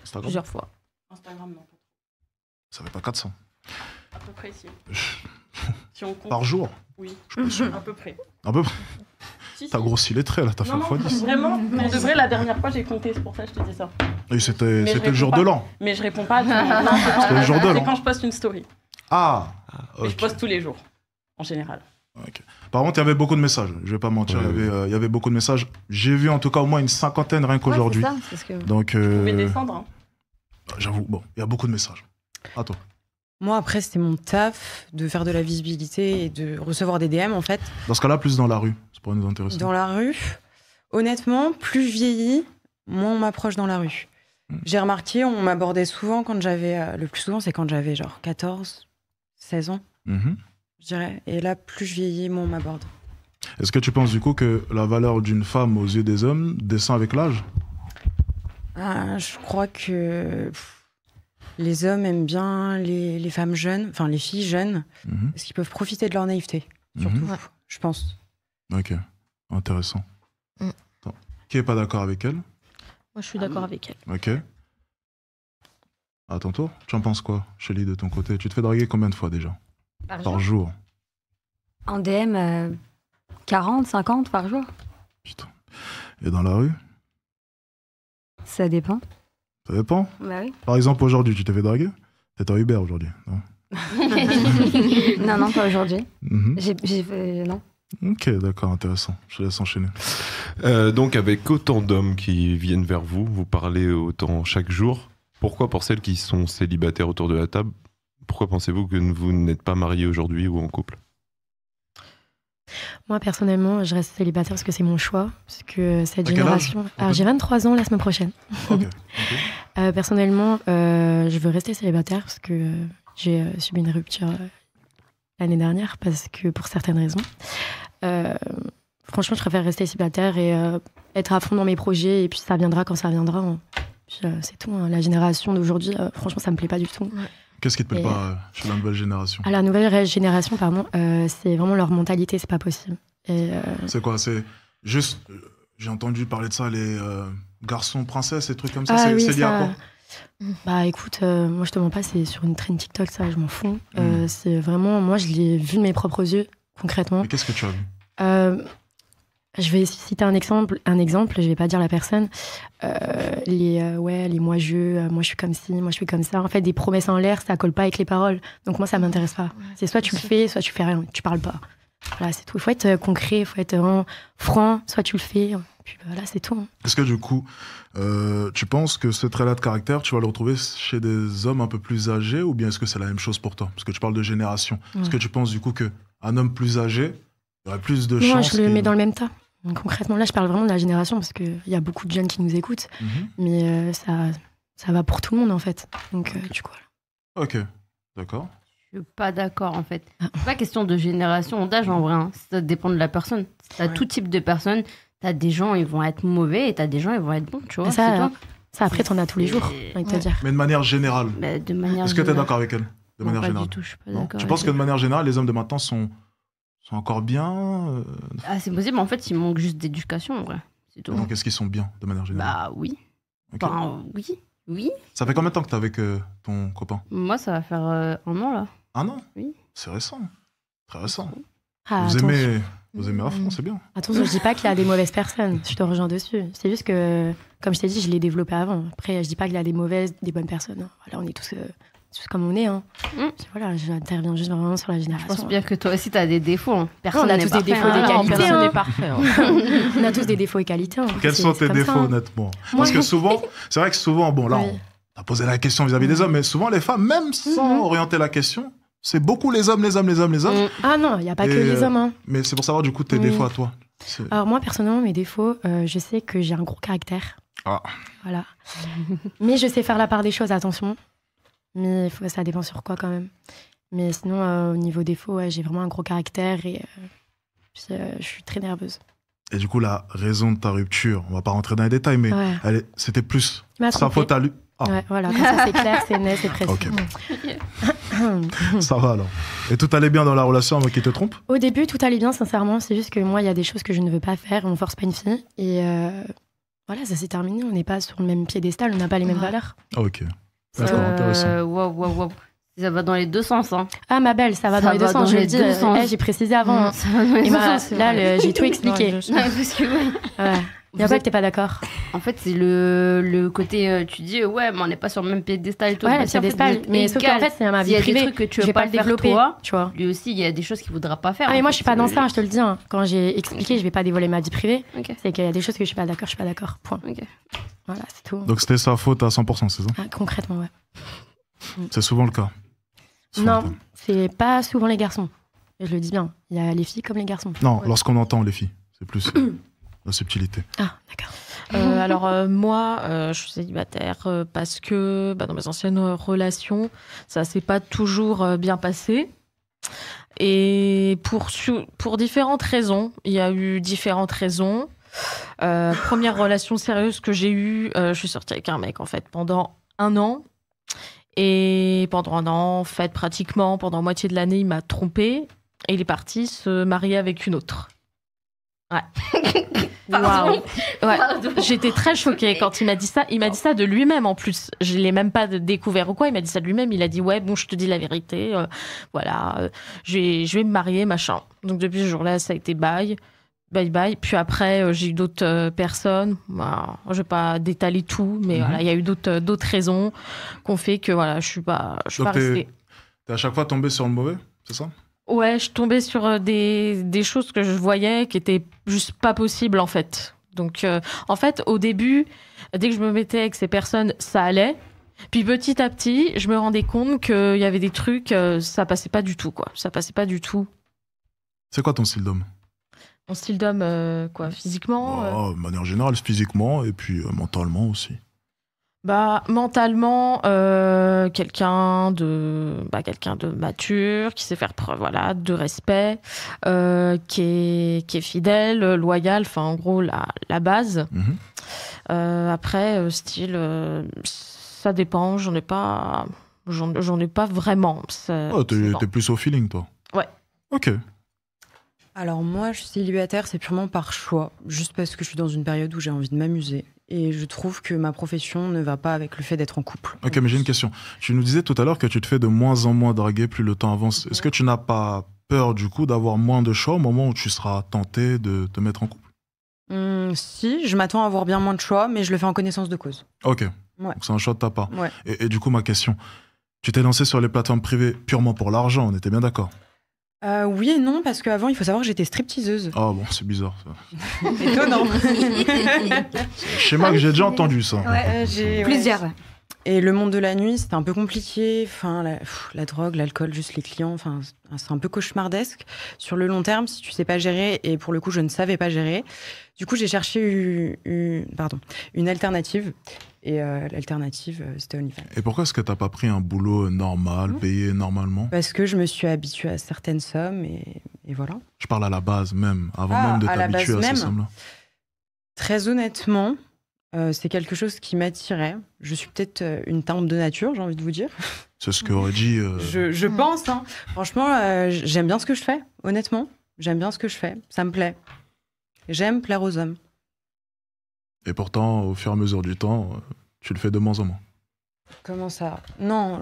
Instagram. plusieurs fois. Instagram, non. Ça fait pas 400. À peu près, si. Si on compte. Par jour? Oui, à peu près. À peu près. T'as grossi les traits là, t'as fait x10. Vraiment, pour de vrai, la dernière fois j'ai compté, c'est pour ça que je te dis ça. Et c'était le jour de l'an. Mais je réponds pas à tout le monde. C'était le jour de l'an. C'est quand je poste une story. Ah, ok. Mais je poste tous les jours, en général. Okay. Par contre, il y avait beaucoup de messages, je vais pas mentir, il y avait beaucoup de messages. J'ai vu en tout cas au moins une 50aine rien qu'aujourd'hui. C'est ça, que... Donc, vous pouvez descendre. Hein. J'avoue, bon, il y a beaucoup de messages. À toi. Moi, après, c'était mon taf de faire de la visibilité et de recevoir des DM, en fait. Dans ce cas-là, plus dans la rue, ça pourrait nous intéresser. Dans la rue, honnêtement, plus je vieillis, moins on m'approche dans la rue. J'ai remarqué, on m'abordait souvent quand j'avais... le plus souvent, c'est quand j'avais genre 14, 16 ans, je dirais. Et là, plus je vieillis, moins on m'aborde. Est-ce que tu penses du coup que la valeur d'une femme aux yeux des hommes descend avec l'âge? Je crois que les hommes aiment bien les femmes jeunes, enfin les filles jeunes, parce qu'ils peuvent profiter de leur naïveté, surtout, je pense. Ok, intéressant. Attends. Qui est pas d'accord avec elle? Moi, je suis d'accord avec elle. Ok. À ton tour, tu en penses quoi, Shelly, de ton côté? Tu te fais draguer combien de fois déjà? Par jour? En DM, 40, 50 par jour. Putain. Et dans la rue? Ça dépend. Ça dépend? Bah oui. Par exemple, aujourd'hui, tu t'es fait draguer? T'es en Uber aujourd'hui, non? Non, pas aujourd'hui. Non. Ok, d'accord, intéressant. Je te laisse enchaîner. Donc, avec autant d'hommes qui viennent vers vous, vous parlez autant chaque jour. Pourquoi, pour celles qui sont célibataires autour de la table, pourquoi pensez-vous que vous n'êtes pas mariés aujourd'hui ou en couple? Moi, personnellement, je reste célibataire parce que c'est mon choix. Parce que cette À quel génération. âge, Alors, j'ai 23 ans la semaine prochaine. Ok. Personnellement, je veux rester célibataire parce que j'ai subi une rupture l'année dernière, parce que pour certaines raisons. Franchement, je préfère rester célibataire et être à fond dans mes projets, et puis ça viendra quand ça viendra. Puis, c'est tout. La génération d'aujourd'hui, franchement, ça me plaît pas du tout. Ouais. Qu'est-ce qui te plaît pas chez la nouvelle génération? La nouvelle génération, pardon, c'est vraiment leur mentalité, c'est pas possible. C'est quoi? C'est juste, j'ai entendu parler de ça, les garçons princesses et trucs comme ça. C'est lié à quoi? Bah écoute, moi je te mens pas, c'est sur une trend TikTok, ça, je m'en fous. C'est vraiment, moi je l'ai vu de mes propres yeux, concrètement. Mais qu'est-ce que tu as vu? Je vais citer un exemple, je vais pas dire la personne. Les moi je suis comme ci, moi je suis comme ça. En fait, des promesses en l'air, ça colle pas avec les paroles. Donc moi, ça m'intéresse pas. C'est soit tu le fais, soit tu fais rien, tu parles pas. Voilà, c'est tout. Il faut être concret, il faut être franc, soit tu le fais. Puis voilà, c'est tout. Est-ce que du coup, tu penses que ce trait-là de caractère, tu vas le retrouver chez des hommes un peu plus âgés, ou bien est-ce que c'est la même chose pour toi? Parce que tu parles de génération. Est-ce que tu penses du coup qu'un homme plus âgé, il y aurait plus de chances? Moi, je le mets dans le même tas. Concrètement, là, je parle vraiment de la génération parce qu'il y a beaucoup de jeunes qui nous écoutent, mais ça va pour tout le monde, en fait. Donc, du coup, voilà. Ok, d'accord. Je suis pas d'accord, en fait. C'est pas question de génération, d'âge, en vrai. Hein. Ça dépend de la personne. T'as tout type de personnes. T'as des gens, ils vont être mauvais, et t'as des gens, ils vont être bons, tu vois. Ça, après, t'en as tous les jours, j'ai envie de te dire. Mais de manière générale. Est-ce que t'es d'accord avec elle? De manière générale. Pas du tout, je suis pas d'accord. Tu penses que de manière générale, les hommes de maintenant sont encore bien? C'est possible, en fait, il manque juste d'éducation, en vrai. C'est tout. Donc, est-ce qu'ils sont bien, de manière générale? Bah oui. Okay. Enfin, oui. Ça fait combien de temps que t'es avec ton copain? Moi, ça va faire 1 an, là. 1 an? Oui. C'est récent. Très récent. Vous aimez à fond, c'est bien. Attention, je dis pas qu'il y a des mauvaises personnes, je te rejoins dessus. C'est juste que, comme je t'ai dit, je l'ai développé avant. Après, je dis pas qu'il y a des mauvaises, des bonnes personnes. Voilà, on est tous comme on est. Hein. Voilà, j'interviens juste vraiment sur la génération. Je pense bien que toi aussi, tu as des défauts. Hein. Personne on a tous des défauts et des qualités. Personne n'est parfait. On a tous des défauts et qualités. Hein. Quels sont tes défauts, honnêtement? Parce que souvent, c'est vrai que souvent, bon, là, on a posé la question vis-à-vis des hommes, mais souvent, les femmes, même sans orienter la question, c'est beaucoup les hommes. Ah non, il n'y a pas que les hommes. Hein. Mais c'est pour savoir, du coup, tes défauts à toi. Alors moi, personnellement, mes défauts, je sais que j'ai un gros caractère. Ah. Voilà. Mais je sais faire la part des choses, attention. Mais ça dépend sur quoi, quand même. Mais sinon, au niveau défaut, j'ai vraiment un gros caractère et je suis très nerveuse. Et du coup, la raison de ta rupture, on va pas rentrer dans les détails, mais c'était plus sa faute à lui. Ah. Ouais, voilà, comme ça c'est clair, c'est net, c'est précis. Okay. Ça va alors. Et tout allait bien dans la relation avant qu'il te trompe? Au début, tout allait bien, sincèrement. C'est juste que moi, il y a des choses que je ne veux pas faire. On force pas une fille. Et voilà, ça s'est terminé. On n'est pas sur le même piédestal, on n'a pas les mêmes valeurs. Ok. D'accord, intéressant. Wow. Ça va dans les deux sens. Hein. Ah, ma belle, ça va dans les deux sens. Je l'ai dit, j'ai précisé avant. Ça va dans les deux sens. Là, j'ai tout expliqué. Parce que, ouais. Il n'y a pas que t'es pas d'accord. En fait, c'est le côté, tu dis, ouais, mais on n'est pas sur le même piédestal et tout. Ouais, piédestal. Mais sauf qu'en fait, c'est ma vie privée. Il y a des trucs que tu veux pas le développer, toi, tu vois. Lui aussi, il y a des choses qu'il voudra pas faire. Ah, mais moi, je suis pas dans ça, je te le dis. Hein. Quand j'ai expliqué, je vais pas dévoiler ma vie privée. C'est qu'il y a des choses que je suis pas d'accord. Point. Voilà, c'est tout. Donc c'était sa faute à 100%, c'est ça? Concrètement, ouais. C'est souvent le cas. Non, c'est pas souvent les garçons. Je le dis bien. Il y a les filles comme les garçons. Non, lorsqu'on entend les filles, c'est plus la subtilité. Ah, d'accord. Alors moi, je suis célibataire parce que dans mes anciennes relations, ça s'est pas toujours bien passé. Et pour différentes raisons, il y a eu différentes raisons. Première relation sérieuse que j'ai eue, je suis sortie avec un mec en fait pendant 1 an. Et pendant 1 an, en fait, pratiquement pendant moitié de l'année, il m'a trompée et il est parti se marier avec une autre. Ouais. Waouh. Ouais. J'étais très choquée quand il m'a dit ça. Il m'a dit ça de lui-même en plus. Je l'ai même pas découvert ou quoi. Il m'a dit ça de lui-même. Il a dit ouais, bon, je te dis la vérité. Voilà, je vais me marier, machin. Donc depuis ce jour-là, ça a été bye. Puis après, j'ai eu d'autres personnes. Voilà, je vais pas détailler tout, mais voilà, il y a eu d'autres raisons qu'on fait que voilà, je suis pas restée. T'es à chaque fois tombée sur le mauvais, c'est ça? Ouais, je tombais sur des choses que je voyais qui étaient juste pas possibles en fait. Donc en fait, au début, dès que je me mettais avec ces personnes, ça allait. Puis petit à petit, je me rendais compte qu'il y avait des trucs, ça passait pas du tout, quoi. Ça passait pas du tout. C'est quoi ton style d'homme? Mon style d'homme, quoi, physiquement De manière générale, physiquement et puis mentalement aussi. Mentalement, quelqu'un de mature, qui sait faire preuve, voilà, de respect, qui est fidèle, loyal, enfin en gros la base. Après, style, ça dépend, j'en ai pas vraiment. T'es plus au feeling, toi? Ouais. Ok. Alors moi, je suis célibataire, c'est purement par choix, juste parce que je suis dans une période où j'ai envie de m'amuser. Et je trouve que ma profession ne va pas avec le fait d'être en couple. Ok, mais j'ai une question. Tu nous disais tout à l'heure que tu te fais de moins en moins draguer plus le temps avance. Est-ce que tu n'as pas peur, du coup, d'avoir moins de choix au moment où tu seras tenté de te mettre en couple? Si, je m'attends à avoir bien moins de choix, mais je le fais en connaissance de cause. Ok, ouais. Donc c'est un choix de ta part. Ouais. Et du coup, ma question, tu t'es lancé sur les plateformes privées purement pour l'argent, on était bien d'accord? Oui et non, parce qu'avant, il faut savoir que j'étais stripteaseuse. Ah bon, c'est bizarre ça. Étonnant. C'est un schéma que j'ai déjà entendu, ça. Ouais, plusieurs. Et le monde de la nuit, c'était un peu compliqué. Enfin, la drogue, l'alcool, juste les clients, enfin, c'est un peu cauchemardesque. Sur le long terme, si tu sais pas gérer, et pour le coup, je ne savais pas gérer. Du coup, j'ai cherché une alternative. Et l'alternative, c'était OnlyFans. Et pourquoi est-ce que t'as pas pris un boulot normal, payé normalement? Parce que je me suis habituée à certaines sommes et voilà. Je parle à la base même, avant même de t'habituer à ces sommes-là. Très honnêtement, c'est quelque chose qui m'attirait. Je suis peut-être une timbre de nature, j'ai envie de vous dire. C'est ce qu'aurait dit... Je pense, hein. Franchement, j'aime bien ce que je fais, honnêtement. J'aime bien ce que je fais, ça me plaît. J'aime plaire aux hommes. Et pourtant, au fur et à mesure du temps, tu le fais de moins en moins. Comment ça? Non,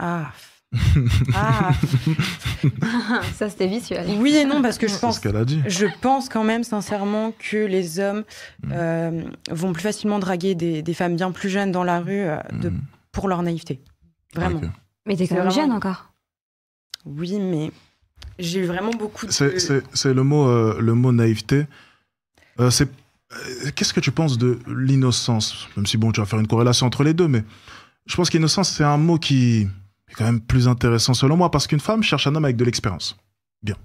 Ah. Ça, c'était vicieux. Oui et non, parce que je pense... C'est ce qu'elle a dit. Je pense quand même, sincèrement, que les hommes vont plus facilement draguer des femmes bien plus jeunes dans la rue pour leur naïveté. Vraiment. Okay. Mais t'es quand même jeune encore. Oui, mais j'ai eu vraiment beaucoup de... C'est le mot naïveté. Qu'est-ce que tu penses de l'innocence? Même si, bon, tu vas faire une corrélation entre les deux, mais je pense qu'innocence, c'est un mot qui est quand même plus intéressant selon moi, parce qu'une femme cherche un homme avec de l'expérience. Bien.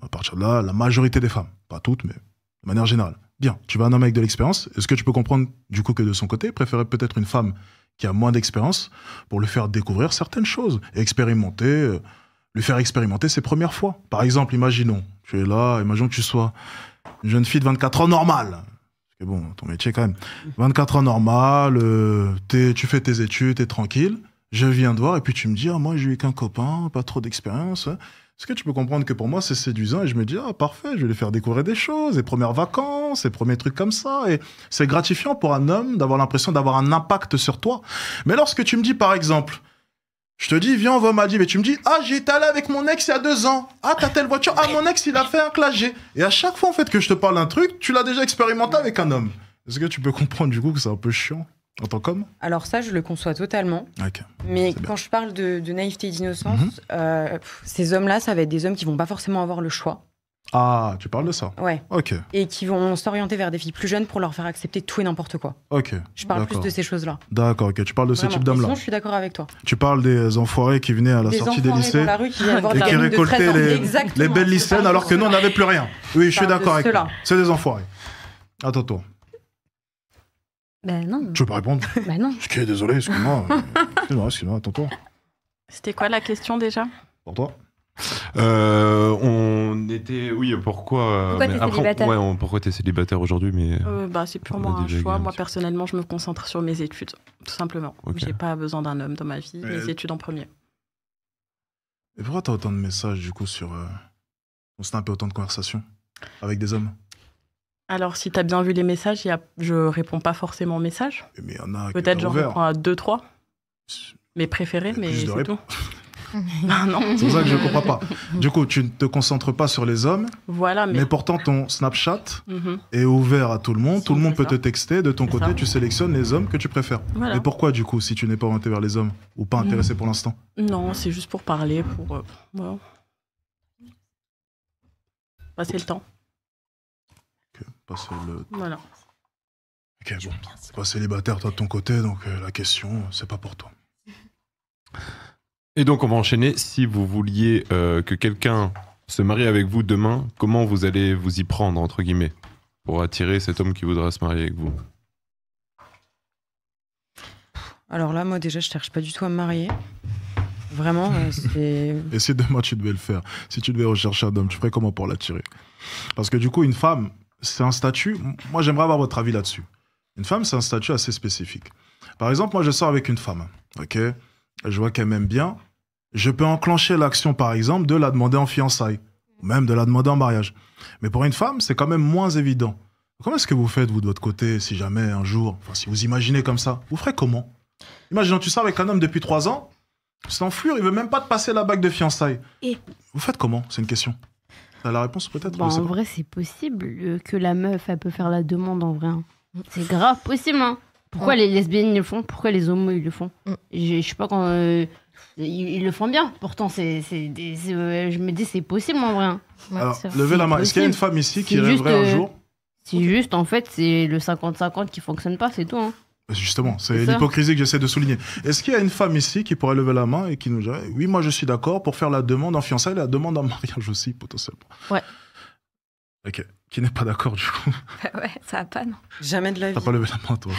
À partir de là, la majorité des femmes, pas toutes, mais de manière générale. Bien, tu veux un homme avec de l'expérience. Est-ce que tu peux comprendre, du coup, que de son côté, préférer peut-être une femme qui a moins d'expérience pour lui faire découvrir certaines choses, expérimenter, lui faire expérimenter ses premières fois? Par exemple, imaginons, tu es là, imaginons que tu sois une jeune fille de 24 ans normale. Parce que bon, ton métier quand même. 24 ans normale, tu fais tes études, t'es tranquille. Je viens te voir et puis tu me dis, moi j'ai eu qu'un copain, pas trop d'expérience. Est-ce que tu peux comprendre que pour moi c'est séduisant et je me dis, parfait, je vais lui faire découvrir des choses, les premières vacances, les premiers trucs comme ça. Et c'est gratifiant pour un homme d'avoir l'impression d'avoir un impact sur toi. Mais lorsque tu me dis par exemple, Je te dis, viens, on va au Maldives. Et tu me dis, ah, j'y étais allé avec mon ex il y a 2 ans. Ah, t'as telle voiture. Ah, mon ex, il a fait un clash G. Et à chaque fois, en fait, que je te parle d'un truc, tu l'as déjà expérimenté avec un homme. Est-ce que tu peux comprendre, du coup, que c'est un peu chiant en tant qu'homme? Alors ça, je le conçois totalement. Okay. Mais quand je parle de naïveté et d'innocence, ces hommes-là, ça va être des hommes qui vont pas forcément avoir le choix. Ah, tu parles de ça? Ouais. Ok. Et qui vont s'orienter vers des filles plus jeunes pour leur faire accepter tout et n'importe quoi. Ok. Je parle plus de ces choses-là. D'accord, ok. Tu parles de ce type d'hommes-là. Sinon, je suis d'accord avec toi. Tu parles des enfoirés qui venaient à la sortie des lycées dans la rue qui et qui récoltaient les belles lycéennes alors que nous, on n'avait plus rien. Oui, je suis d'accord avec toi. C'est des enfoirés. Attends-toi. Ben non. Tu veux pas répondre? Ben non. Ok, désolé, excuse-moi. Excuse-moi, attends-toi. C'était quoi la question déjà? Pour toi? On était... Oui, pourquoi t'es célibataire? Ouais, pourquoi t'es célibataire aujourd'hui, mais... C'est purement un choix. Moi, personnellement, je me concentre sur mes études, tout simplement. Okay. J'ai pas besoin d'un homme dans ma vie, mes études en premier. Et pourquoi t'as autant de messages, du coup, sur... On Snap et autant de conversations avec des hommes? Alors, si t'as bien vu les messages, je réponds pas forcément aux messages. Mais y en a peut-être j'en réponds à 2-3. Mes préférés, mais c'est tout. Non. C'est pour ça que je comprends pas. Du coup, tu ne te concentres pas sur les hommes. Voilà, mais pourtant ton Snapchat est ouvert à tout le monde. Tout le monde peut te texter. De ton côté, tu sélectionnes les hommes que tu préfères. Voilà. Mais pourquoi, du coup, si tu n'es pas orienté vers les hommes ou pas intéressé pour l'instant? Non, c'est juste pour parler, pour passer le temps. Ok, passer le. Voilà. Ok, bon. C'est pas célibataire, toi, de ton côté, donc la question, c'est pas pour toi. Et donc, on va enchaîner. Si vous vouliez que quelqu'un se marie avec vous demain, comment vous allez vous y prendre, entre guillemets, pour attirer cet homme qui voudra se marier avec vous? Alors là, moi, déjà, je cherche pas du tout à me marier. Vraiment, c'est... Et si demain, tu devais le faire, si tu devais rechercher un homme, tu ferais comment pour l'attirer? Parce que du coup, une femme, c'est un statut... Moi, j'aimerais avoir votre avis là-dessus. Une femme, c'est un statut assez spécifique. Par exemple, moi, je sors avec une femme, ok? Je vois qu'elle m'aime bien, je peux enclencher l'action, par exemple, de la demander en fiançailles, ou même de la demander en mariage. Mais pour une femme, c'est quand même moins évident. Comment est-ce que vous faites, vous, de votre côté, si jamais un jour, si vous imaginez comme ça, vous ferez comment? Imaginons, tu sors avec un homme depuis 3 ans, c'est en fleur, il veut même pas te passer la bague de fiançailles. Et vous faites comment? C'est une question. T'as la réponse peut-être? En vrai, c'est possible que la meuf, elle peut faire la demande en vrai. C'est grave possible, hein. Pourquoi les lesbiennes le font? Pourquoi les homos ils le font? Je sais pas quand ils le font bien. Pourtant je me dis c'est possible en vrai. Alors levez la main. Est-ce qu'il y a une femme ici qui rêverait un jour? C'est juste en fait c'est le 50-50 qui fonctionne pas, c'est tout. Hein. Justement, c'est l'hypocrisie que j'essaie de souligner. Est-ce qu'il y a une femme ici qui pourrait lever la main et qui nous dirait oui, moi je suis d'accord pour faire la demande en fiançailles et la demande en mariage aussi potentiellement? Ouais. Ok. Qui n'est pas d'accord du coup? Ouais, ça va pas, non. Jamais de la vie. T'as pas levé la main, toi?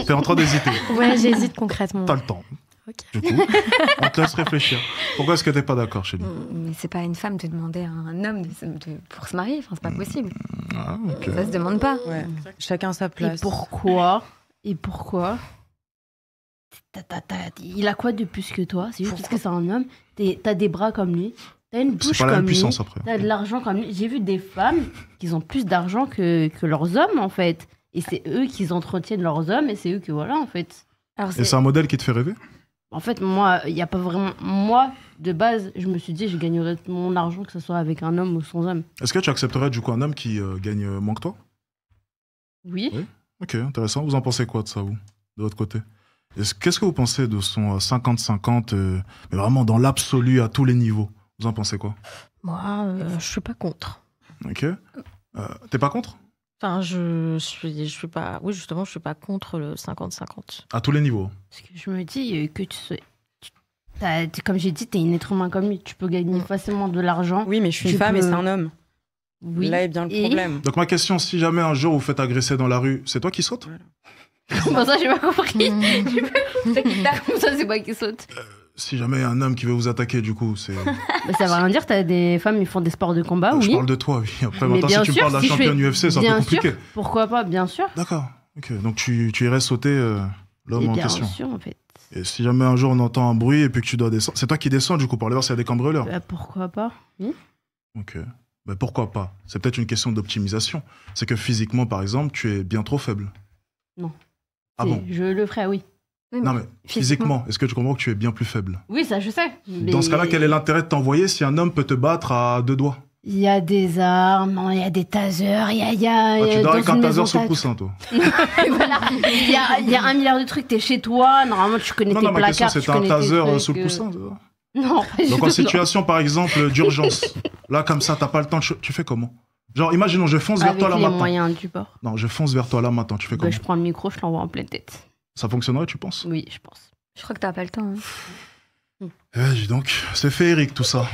T'es en train d'hésiter. Ouais, j'hésite concrètement. T'as le temps. Okay. Du coup, on te laisse réfléchir. Pourquoi est-ce que t'es pas d'accord, Chélie? Mais c'est pas une femme de demander à un homme pour se marier, enfin, c'est pas possible. Ah, ok. Ça se demande pas. Ouais. Chacun sa place. Et pourquoi il a quoi de plus que toi? C'est juste parce que c'est un homme. T'as des bras comme lui. T'as une bouche comme lui, t'as de l'argent comme lui. J'ai vu des femmes qui ont plus d'argent que leurs hommes, en fait. Et c'est eux qui entretiennent leurs hommes, et c'est eux que voilà, en fait. Et c'est un modèle qui te fait rêver? En fait, moi, il n'y a pas vraiment... Moi, de base, je me suis dit, je gagnerais mon argent, que ce soit avec un homme ou sans homme. Est-ce que tu accepterais, du coup, un homme qui gagne moins que toi? Oui. Ok, intéressant. Vous en pensez quoi de ça, vous, de votre côté? Qu'est-ce que vous pensez de son 50-50, mais vraiment dans l'absolu, à tous les niveaux? Vous en pensez quoi? Moi, je suis pas contre. Ok. T'es pas contre? Enfin, je suis pas... Oui, justement, je suis pas contre le 50-50. À tous les niveaux? Parce que je me dis que comme j'ai dit, t'es un être humain comme lui. Tu peux gagner facilement de l'argent. Oui, mais je suis une femme et c'est un homme. Oui. Là est bien le problème. Donc ma question, si jamais un jour vous faites agresser dans la rue, c'est toi qui sautes? Comment ça, j'ai pas compris. Comment ça, c'est moi qui saute? Si jamais un homme qui veut vous attaquer, du coup, c'est... ça veut rien dire, t'as des femmes qui font des sports de combat, oui. Je parle de toi, oui. Après, maintenant, si tu me parles de la championne UFC, c'est un peu compliqué. Sûr, pourquoi pas, bien sûr. D'accord, ok. Donc tu irais sauter l'homme en question. Bien sûr, en fait. Et si jamais un jour on entend un bruit et puis que tu dois descendre, c'est toi qui descends, du coup, pour aller voir s'il y a des cambrioleurs? Pourquoi pas, oui. Ok. Mais pourquoi pas? C'est peut-être une question d'optimisation. C'est que physiquement, par exemple, tu es bien trop faible. Non. Ah bon? Je le ferais, oui. Non, mais physiquement, est-ce que tu comprends que tu es bien plus faible? Oui, ça, je sais. Mais... Dans ce cas-là, quel est l'intérêt de t'envoyer si un homme peut te battre à 2 doigts? Il y a des armes, il y a des tasers, il y a... tu dors avec un taser sous le coussin, toi. Voilà. Il y a 1 milliard de trucs, t'es chez toi, normalement tu connais tes placards. Non, ma question, c'est un taser sous le coussin, tu vois. Non, pas donc en situation, par exemple, d'urgence, là, comme ça, t'as pas le temps, tu fais comment? Genre, imaginons, je fonce vers toi là maintenant. Avec les moyens du bord. Non, je fonce vers toi là maintenant, tu fais comment? Je prends le micro, je l'envoie en pleine tête. Ça fonctionnerait, tu penses? Oui, je pense. Je crois que t'as pas le temps. Dis donc, c'est féerique tout ça.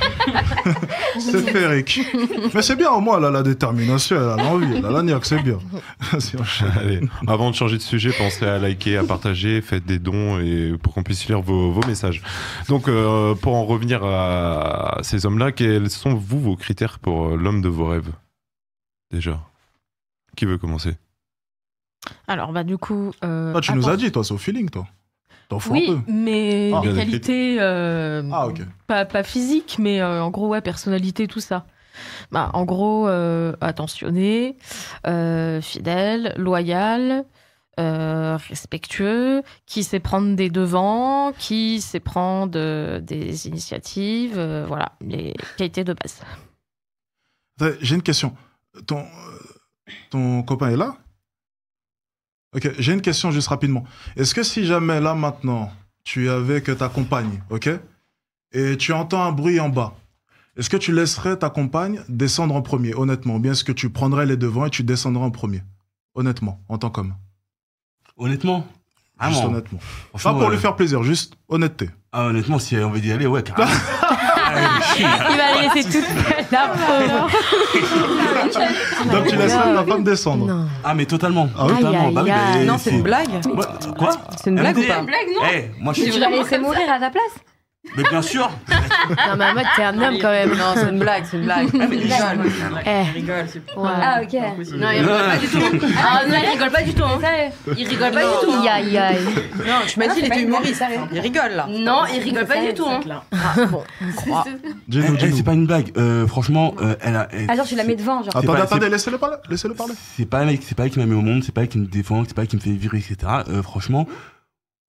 C'est féerique. Mais c'est bien au moins, elle a la détermination, elle a l'envie, elle a la niaque, c'est bien. Allez, avant de changer de sujet, pensez à liker, à partager, faites des dons et pour qu'on puisse lire vos messages. Donc, pour en revenir à ces hommes-là, quels sont vos critères pour l'homme de vos rêves? Déjà, qui veut commencer? Alors, du coup... tu nous as dit, toi, c'est au feeling, toi. Oui, mais des qualités ok. pas physiques, mais en gros, ouais, personnalité, tout ça. En gros, attentionné, fidèle, loyal, respectueux, qui sait prendre des devants, qui sait prendre des initiatives, voilà, les qualités de base. J'ai une question. Ton copain est là? Ok, j'ai une question juste rapidement. Est-ce que si jamais, là, maintenant, tu es avec ta compagne, ok, et tu entends un bruit en bas, est-ce que tu laisserais ta compagne descendre en premier, honnêtement? Ou bien est-ce que tu prendrais les devants et tu descendrais en premier? Honnêtement, en tant qu'homme. Honnêtement? Juste honnêtement. Pas pour lui faire plaisir, juste honnêteté. Ah, honnêtement, si elle a envie d'y aller, ouais, carrément. Il va laisser toute la pauvre. Donc tu laisserais ta femme descendre? Non. Ah, mais totalement. Totalement. Non, c'est une blague. Quoi? C'est une blague ou pas? C'est une blague, non? Moi, tu vas laisser mourir à ta place? Mais bien sûr. Non, mais en mode, t'es un homme quand même. Non, c'est une blague, c'est une blague. Il rigole. Ah, ok. Non, il rigole pas du tout. Ah, non, il rigole pas du tout. Il rigole pas du tout. Aïe. Non, tu m'as dit il était humoriste. Il rigole là. Non, il rigole pas du tout. Bon, on croit. C'est pas une blague. Franchement, elle a. Alors tu la mets devant, genre. Attendez, laissez-le parler. C'est pas elle qui m'a mis au monde, c'est pas elle qui me défend, c'est pas elle qui me fait virer, etc. Franchement.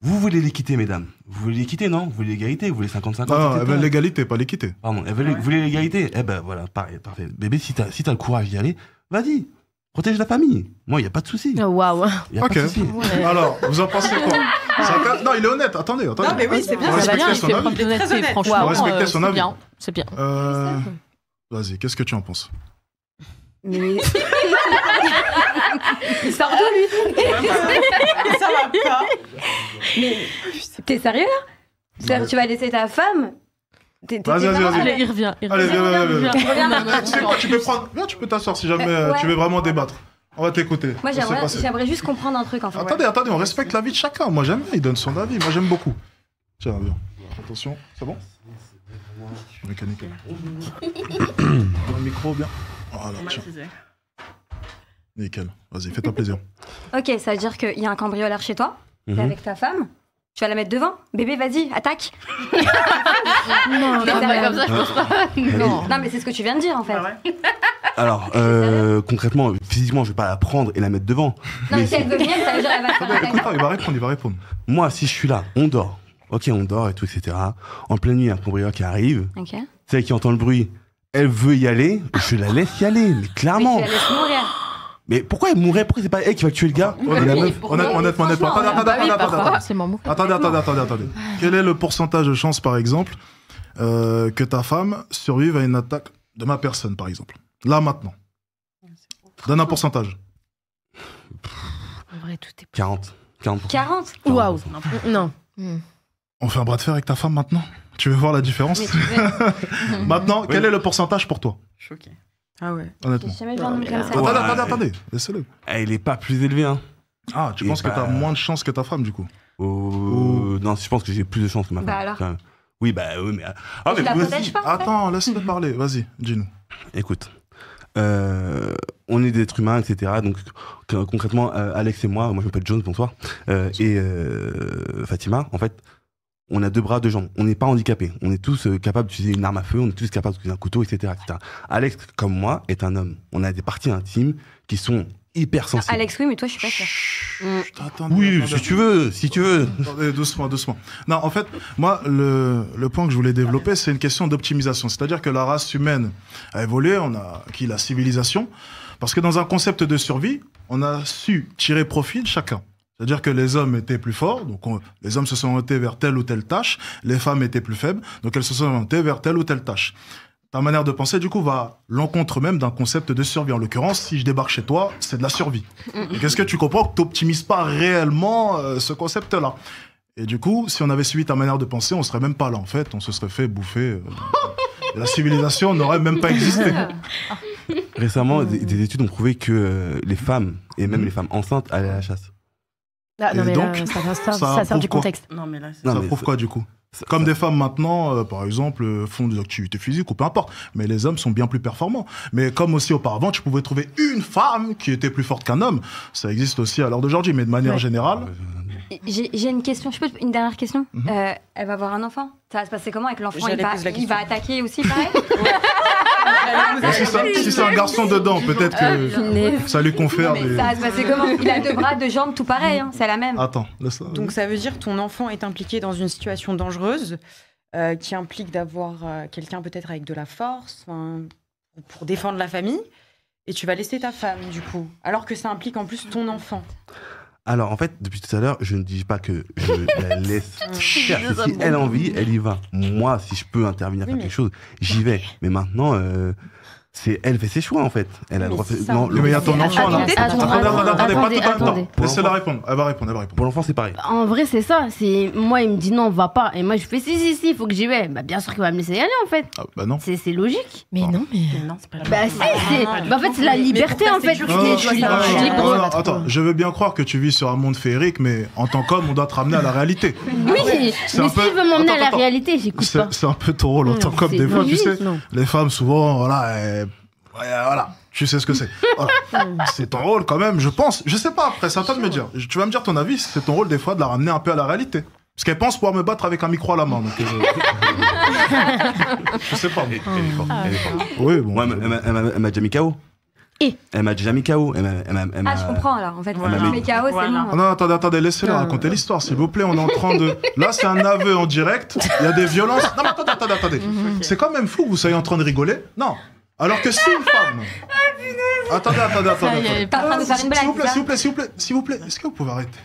Vous voulez l'équité, mesdames? Vous voulez l'équité, non? Vous voulez l'égalité? Vous voulez 50-50? Non, elle veut l'égalité, pas l'équité. Pardon, vous voulez l'égalité? Eh ben voilà, pareil, parfait. Bébé, si t'as le courage d'y aller, vas-y, protège la famille. Moi, il n'y a pas de souci. Waouh. Ok. Alors, vous en pensez quoi? Non, il est honnête, attendez. Non, mais oui, c'est bien. On respecte son avis. Il est très honnête, franchement. On respecte son avis. C'est bien. Vas-y, qu'est-ce que tu en penses? Mais... Il sort d'où, lui? Ça va pas. Mais t'es sérieux, là? Tu vas laisser ta femme? Vas-y. Allez, il revient. Allez, viens. Tu sais quoi, tu peux prendre... Viens, tu peux t'asseoir si jamais tu veux vraiment débattre. On va t'écouter. Moi, j'aimerais juste comprendre un truc, en fait. Attendez, on respecte l'avis de chacun. Moi, j'aime bien, il donne son avis. Moi, j'aime beaucoup. Tiens, viens. Attention, c'est bon? Mécanique. Dans le micro, bien. Voilà, tiens. Nickel. Vas-y, fais-toi plaisir. Ok, ça veut dire qu'il y a un cambrioleur chez toi, t'es avec ta femme, tu vas la mettre devant. Bébé, vas-y, attaque. Non, comme ça, je pense pas. Non, mais c'est ce que tu viens de dire, en fait. Alors, concrètement, physiquement, je vais pas la prendre et la mettre devant. Non, mais si elle veut venir, ça veut dire elle va faire attaquer. Il va répondre. Moi, si je suis là, on dort. Ok, on dort et tout, etc. En pleine nuit, il y a un cambrioleur qui arrive. Ok. Celle qui entend le bruit, elle veut y aller, je la laisse y aller, mais clairement. Mais tu la laisses mourir. Mais pourquoi elle mourrait? Pourquoi c'est pas elle qui va tuer le gars? Honnêtement. Attendez. Quel est le pourcentage de chance, par exemple, que ta femme survive à une attaque de ma personne, par exemple? Là, maintenant. Donne un pourcentage. En vrai, tout est... 40. 40? Waouh. Non. On fait un bras de fer avec ta femme maintenant? Tu veux voir la différence? Maintenant, quel est le pourcentage pour toi? Choqué. Ah ouais. Honnêtement. J'ai jamais vu un homme comme ça. Attendez. Laissez-le. Elle est pas plus élevée, hein. Ah, tu penses que t'as moins de chance que ta femme, du coup? Non, je pense que j'ai plus de chance que ma femme. Bah alors? Oui, mais... Ah, tu la protèges pas, en fait? Attends, laisse-le parler. Vas-y, dis-nous. Écoute, on est des êtres humains, etc. Donc, concrètement, Alex et moi je m'appelle Jones, bonsoir, et Fatima, en fait, on a 2 bras, 2 jambes. On n'est pas handicapés. On est tous capables d'utiliser une arme à feu, on est tous capables d'utiliser un couteau, etc., etc. Alex, comme moi, est un homme. On a des parties intimes qui sont hyper sensible. Alex, oui, mais toi, je suis pas sûre. Oui, si tu veux. Attendez, doucement. Non, en fait, moi, le point que je voulais développer, c'est une question d'optimisation. C'est-à-dire que la race humaine a évolué, on a acquis la civilisation, parce que dans un concept de survie, on a su tirer profit de chacun. C'est-à-dire que les hommes étaient plus forts, donc les hommes se sont orientés vers telle ou telle tâche, les femmes étaient plus faibles, donc elles se sont orientées vers telle ou telle tâche. Ta manière de penser, du coup, va à l'encontre même d'un concept de survie. En l'occurrence, si je débarque chez toi, c'est de la survie. Et qu'est-ce que tu comprends que tu n'optimises pas réellement ce concept-là? Et du coup, si on avait suivi ta manière de penser, on ne serait même pas là, en fait. On se serait fait bouffer. La civilisation n'aurait même pas existé. Récemment, des études ont prouvé que les femmes, et même les femmes enceintes, allaient à la chasse. Ah, non, mais donc, là, ça sort du contexte. Non, mais là, ça prouve quoi, du coup? Comme des femmes maintenant, par exemple, font des activités physiques ou peu importe. Mais les hommes sont bien plus performants. Mais comme aussi auparavant, tu pouvais trouver une femme qui était plus forte qu'un homme. Ça existe aussi à l'heure d'aujourd'hui, mais de manière générale. J'ai une question, une dernière question. Elle va avoir un enfant. Ça va se passer comment avec l'enfant? Il va attaquer aussi, pareil? Si c'est un garçon dedans, peut-être que ça lui confère des... Ça va se passer comment? Il a 2 bras, 2 jambes, tout pareil, hein, c'est la même. Attends, laisse ça. Donc ça veut dire que ton enfant est impliqué dans une situation dangereuse qui implique d'avoir quelqu'un peut-être avec de la force pour défendre la famille, et tu vas laisser ta femme du coup, alors que ça implique en plus ton enfant. Alors, en fait, depuis tout à l'heure, je ne dis pas que je la laisse faire. Si elle a envie, elle y va. Moi, si je peux intervenir faire quelque chose, j'y vais. Mais maintenant, elle fait ses choix, en fait. Elle a le droit de... Non, mais il y a ton enfant, là. Attendez, pas tout en temps. Laissez-la répondre. Elle va répondre. Pour l'enfant, c'est pareil. En vrai, c'est ça. Moi, il me dit non, va pas. Et moi, je fais si, il faut que j'y vais. Bah, bien sûr qu'il va me laisser y aller, en fait. Ah, bah non. C'est logique. Mais non, c'est pas bah, en fait, c'est la liberté, en fait. Attends, je veux bien croire que tu vis sur un monde féerique, mais en tant qu'homme, on doit te ramener à la réalité. Oui, mais s'il veut m'emmener à la réalité, j'écoute pas. C'est un peu ton rôle en tant qu'homme. Des fois, tu sais, les femmes, souvent, voilà, tu sais ce que c'est. Voilà. C'est ton rôle quand même, je pense. Je sais pas, après, c'est à toi de me dire. Tu vas me dire ton avis, c'est ton rôle des fois de la ramener un peu à la réalité. Parce qu'elle pense pouvoir me battre avec un micro à la main. Donc, je sais pas. Elle est forte. Oui, bon. Ouais, elle m'a déjà mis KO. Elle m'a déjà mis KO. Je comprends alors. En fait, mais KO, c'est non. Non, attendez, laissez-le raconter l'histoire, s'il vous plaît. On est en train de. Là, c'est un aveu en direct. Il y a des violences. Non, mais attendez. C'est quand même fou que vous soyez en train de rigoler. Non. Alors que si une femme. Attendez. T'es en train de faire une blague. S'il vous plaît. Est-ce que vous pouvez arrêter?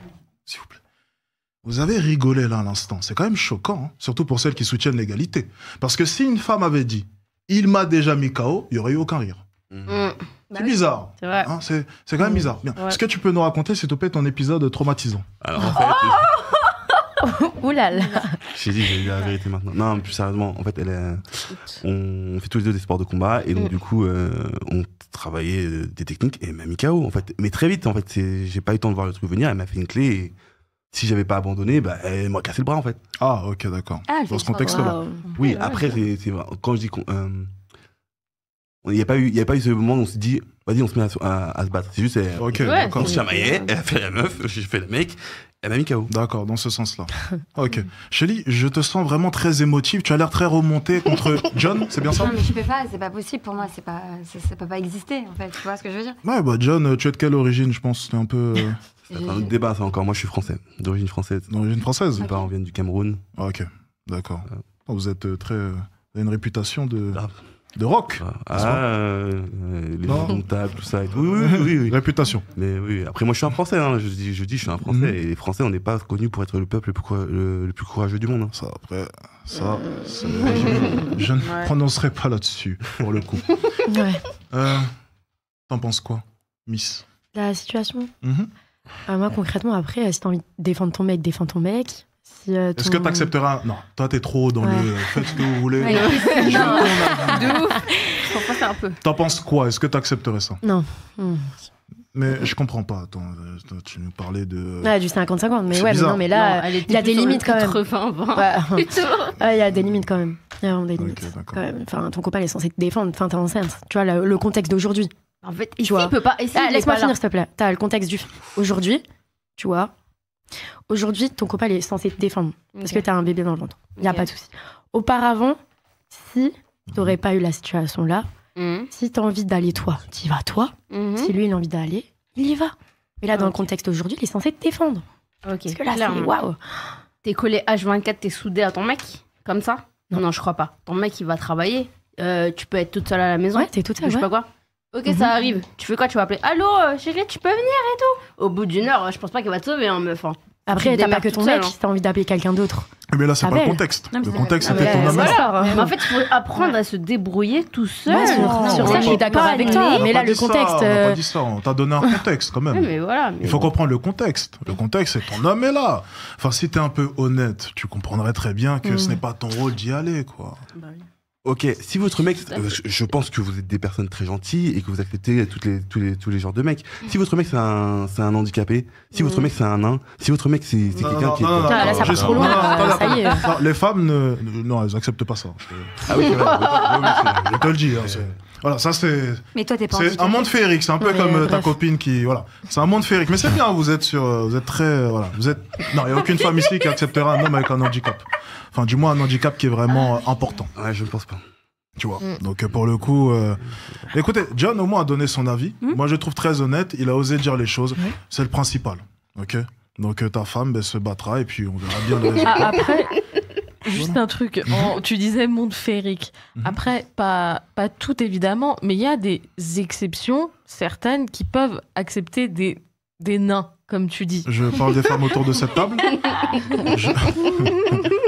S'il vous plaît. Vous avez rigolé là à l'instant. C'est quand même choquant, hein, surtout pour celles qui soutiennent l'égalité. Parce que si une femme avait dit « il m'a déjà mis KO », il n'y aurait eu aucun rire. C'est bizarre. C'est vrai. Hein, c'est quand même bizarre. Bien. Est-ce que tu peux nous raconter, s'il te plaît, ton épisode traumatisant? Alors en fait... Ouh là là. J'ai dit, j'ai dit la vérité maintenant. Non, plus sérieusement, en fait, on fait tous les deux des sports de combat, et donc du coup, on travaillait des techniques, et elle m'a mis KO, en fait. Mais très vite, en fait, j'ai pas eu le temps de voir le truc venir, elle m'a fait une clé, et si j'avais pas abandonné, bah, elle m'a cassé le bras, en fait. Ah, ok, d'accord. Dans ce contexte-là. Oui, après, c'est vrai. Quand je dis il n'y a pas eu ce moment où on s'est dit, vas-y, on se met à se battre. C'est juste, on se chamaillait, elle a fait la meuf, j'ai fait le mec, elle m'a mis KO. D'accord, dans ce sens-là. Ok. Shelly, je te sens vraiment très émotive. Tu as l'air très remontée contre John, c'est bien ça? Non, mais je peux pas, c'est pas possible pour moi. Ça peut pas exister, en fait. Tu vois ce que je veux dire? Ouais, bah, John, tu es de quelle origine, je pense? C'était un peu. C'est un autre débat, ça encore. Moi, je suis français, d'origine française. D'origine française? Mes parents viennent du Cameroun. Ah, ok, d'accord. Vous êtes très. Vous avez une réputation de rock. Les comptables, tout ça et tout. Oui. Réputation. Mais oui, après moi je suis un Français, hein. je dis je suis un Français, et les Français on n'est pas connus pour être le peuple le plus courageux du monde. Hein. Ça, après, je ne prononcerai pas là-dessus, pour le coup. T'en penses quoi, Miss? La situation moi concrètement, après, si t'as envie de défendre ton mec, défends ton mec. Est-ce que t'accepteras? Non, toi t'es trop dans le faites ce que vous voulez. De ouf. Faut passer un peu. T'en penses quoi? Est-ce que t'accepterais ça? Non. Mais je comprends pas. Attends, tu nous parlais de. Ouais, du 50-50. Mais ouais, mais là, il y a des limites quand même. 80-20. Il y a des limites quand même. Il y a vraiment des limites. Quand même. Enfin, ton copain est censé te défendre. Enfin, t'es enceinte. Tu vois, le contexte d'aujourd'hui. En fait, ici, il peut pas. Laisse-moi finir, s'il te plaît. T'as le contexte du. Aujourd'hui, tu vois. Aujourd'hui, ton copain est censé te défendre parce que t'as un bébé dans le ventre. Il n'y a pas de souci. Auparavant, si t'aurais pas eu la situation là, si t'as envie d'aller toi, t'y vas toi. Si lui il a envie d'aller, il y va. Mais là, dans le contexte aujourd'hui, il est censé te défendre. Ok. Parce que là, c'est waouh. T'es collé H24, t'es soudé à ton mec, comme ça? Non, je crois pas. Ton mec, il va travailler. Tu peux être toute seule à la maison. Ouais, t'es toute seule. Je sais pas quoi. Ok, ça arrive. Tu fais quoi? Tu vas appeler. Allô, chérie, tu peux venir et tout? Au bout d'une heure, je pense pas qu'il va te sauver, hein, meuf. Après, t'as pas que ton mec, si t'as envie d'appeler quelqu'un d'autre. Mais là, c'est pas le contexte. Le contexte, c'était ton homme. Mais en fait, il faut apprendre à se débrouiller tout seul. Sur ça, je suis d'accord avec toi. Mais là, le contexte. On n'a pas dit ça. On t'a donné un contexte quand même. Mais voilà. Il faut comprendre le contexte. Le contexte, c'est ton homme est là. Enfin, si t'es un peu honnête, tu comprendrais très bien que ce n'est pas ton rôle d'y aller, quoi. Bah oui. Ok, si votre mec, je pense que vous êtes des personnes très gentilles et que vous acceptez tous les genres de mecs. Si votre mec c'est un handicapé, si votre mec c'est un nain, si votre mec c'est quelqu'un qui est... Là ça passe trop loin, ça y est. Les femmes, non, elles acceptent pas ça. Ah oui, je te le dis. Voilà, ça c'est... Mais toi t'es pas c'est un monde féerique, c'est un peu comme ta copine qui... Voilà, c'est un monde féerique. Mais c'est bien, vous êtes très... Voilà, vous êtes... Non, il n'y a aucune femme ici qui acceptera un homme avec un handicap. Enfin, du moins, un handicap qui est vraiment important. Ouais, je ne pense pas. Tu vois. Donc, pour le coup... Écoutez, John, au moins, a donné son avis. Moi, je le trouve très honnête. Il a osé dire les choses. C'est le principal. OK? Donc, ta femme, elle se battra et puis on verra bien le résultat. Après, juste un truc. Tu disais monde féerique. Après, pas tout, évidemment, mais il y a des exceptions, certaines, qui peuvent accepter des nains, comme tu dis. Je parle des femmes autour de cette table.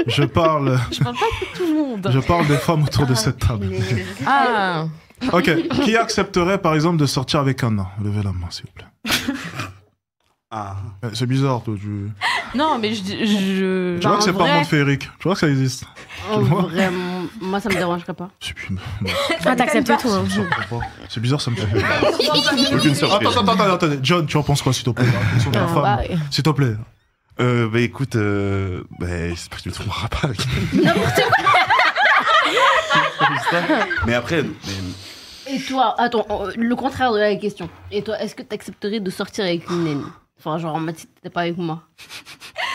Je parle pas de tout le monde. Je parle des femmes autour de cette table. Ah. Ok. Qui accepterait, par exemple, de sortir avec un nain? Levez la main, s'il vous plaît. Ah. C'est bizarre, toi. Non, mais je... Tu vois que c'est pas un monde féerique. Tu vois que ça existe. Vraiment, moi, ça me dérangerait pas. Ah, t'acceptes tout. Hein. C'est bizarre, ça me fait. Aucune surprise. Attends. John, tu en penses quoi, s'il te plaît? S'il te plaît. Bah écoute, j'espère que tu ne me tromperas pas. N'importe quoi. Mais après... Et toi, attends, le contraire de la question. Et toi, est-ce que tu accepterais de sortir avec une naine? Enfin, genre, en mode, si t'étais pas avec moi.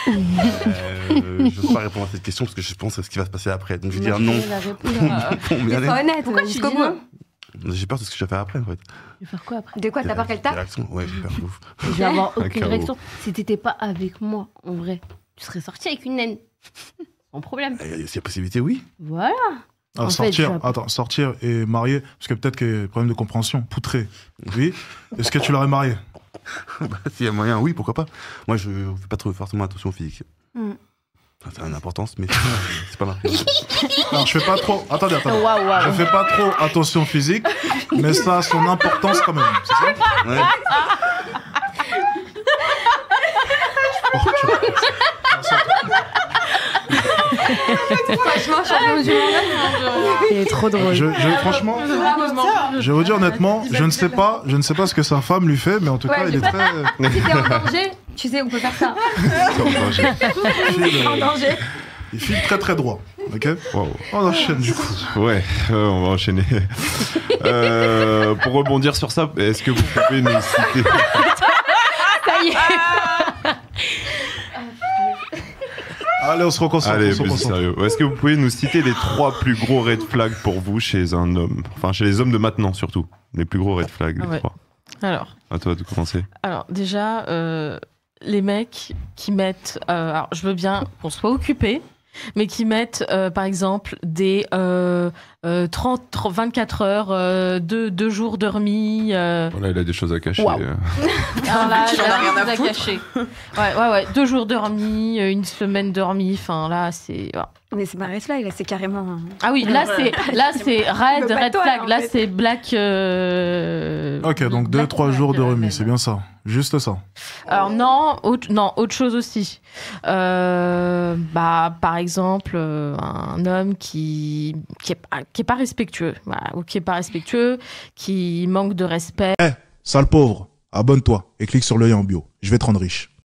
Je ne peux pas répondre à cette question parce que je pense à ce qui va se passer après. Donc je vais dire non. C'est pas honnête. Pourquoi tu dis non? J'ai peur de ce que je vais faire après, en fait. Tu vas faire quoi après? De quoi? T'as peur qu'elle tape? Ouais, j'ai peur de ouf. Je vais avoir aucune réaction. Si t'étais pas avec moi, en vrai, tu serais sorti avec une naine. Sans problème. S'il y a possibilité, oui. Voilà. Alors, sortir et marier, parce que peut-être qu'il y a un problème de compréhension. Poutrer, oui. Est-ce que tu l'aurais marié? S'il y a moyen, oui, pourquoi pas. Moi, je ne fais pas trop forcément attention au physique. Ça a une importance, mais c'est pas marqué. Alors, je fais pas trop... Attendez. Wow. Je fais pas trop attention au physique, mais ça a son importance quand même, c'est ça? Ouais. Franchement, champion du monde. Il est trop drôle. Franchement, je vais vous dire honnêtement, je ne sais pas ce que sa femme lui fait, mais en tout cas, il est très... Si t'es en danger, tu sais, on peut faire ça. En danger. Il file très très droit. Ok. Wow. On enchaîne du coup. Ouais, on va enchaîner. Pour rebondir sur ça, est-ce que vous pouvez nous citer... Ça y est. Allez, on se reconcentre. Allez, plus sérieux. Est-ce que vous pouvez nous citer les 3 plus gros red flags pour vous chez un homme? Enfin, chez les hommes de maintenant surtout. Les plus gros red flags, les 3. Alors. À toi de commencer. Alors, déjà, les mecs qui mettent... alors, je veux bien qu'on soit occupé, mais qui mettent, par exemple, des 24 heures, 2 jours de remis. Voilà, il a des choses à cacher. Wow. Alors là, il a rien à cacher. Ouais. 2 jours de remis, 1 semaine de remis. Enfin, là, c'est... Voilà. Mais c'est pas red flag, là, c'est carrément... Ah oui, là, c'est red flag. Là, c'est black... Ok, donc 2-3 jours de remis, c'est bien ça. Juste ça. Alors non, autre chose aussi. Par exemple, un homme qui est pas respectueux, voilà, ou qui est pas respectueux, qui manque de respect. Sale pauvre, abonne-toi et clique sur le lien en bio. Je vais te rendre riche.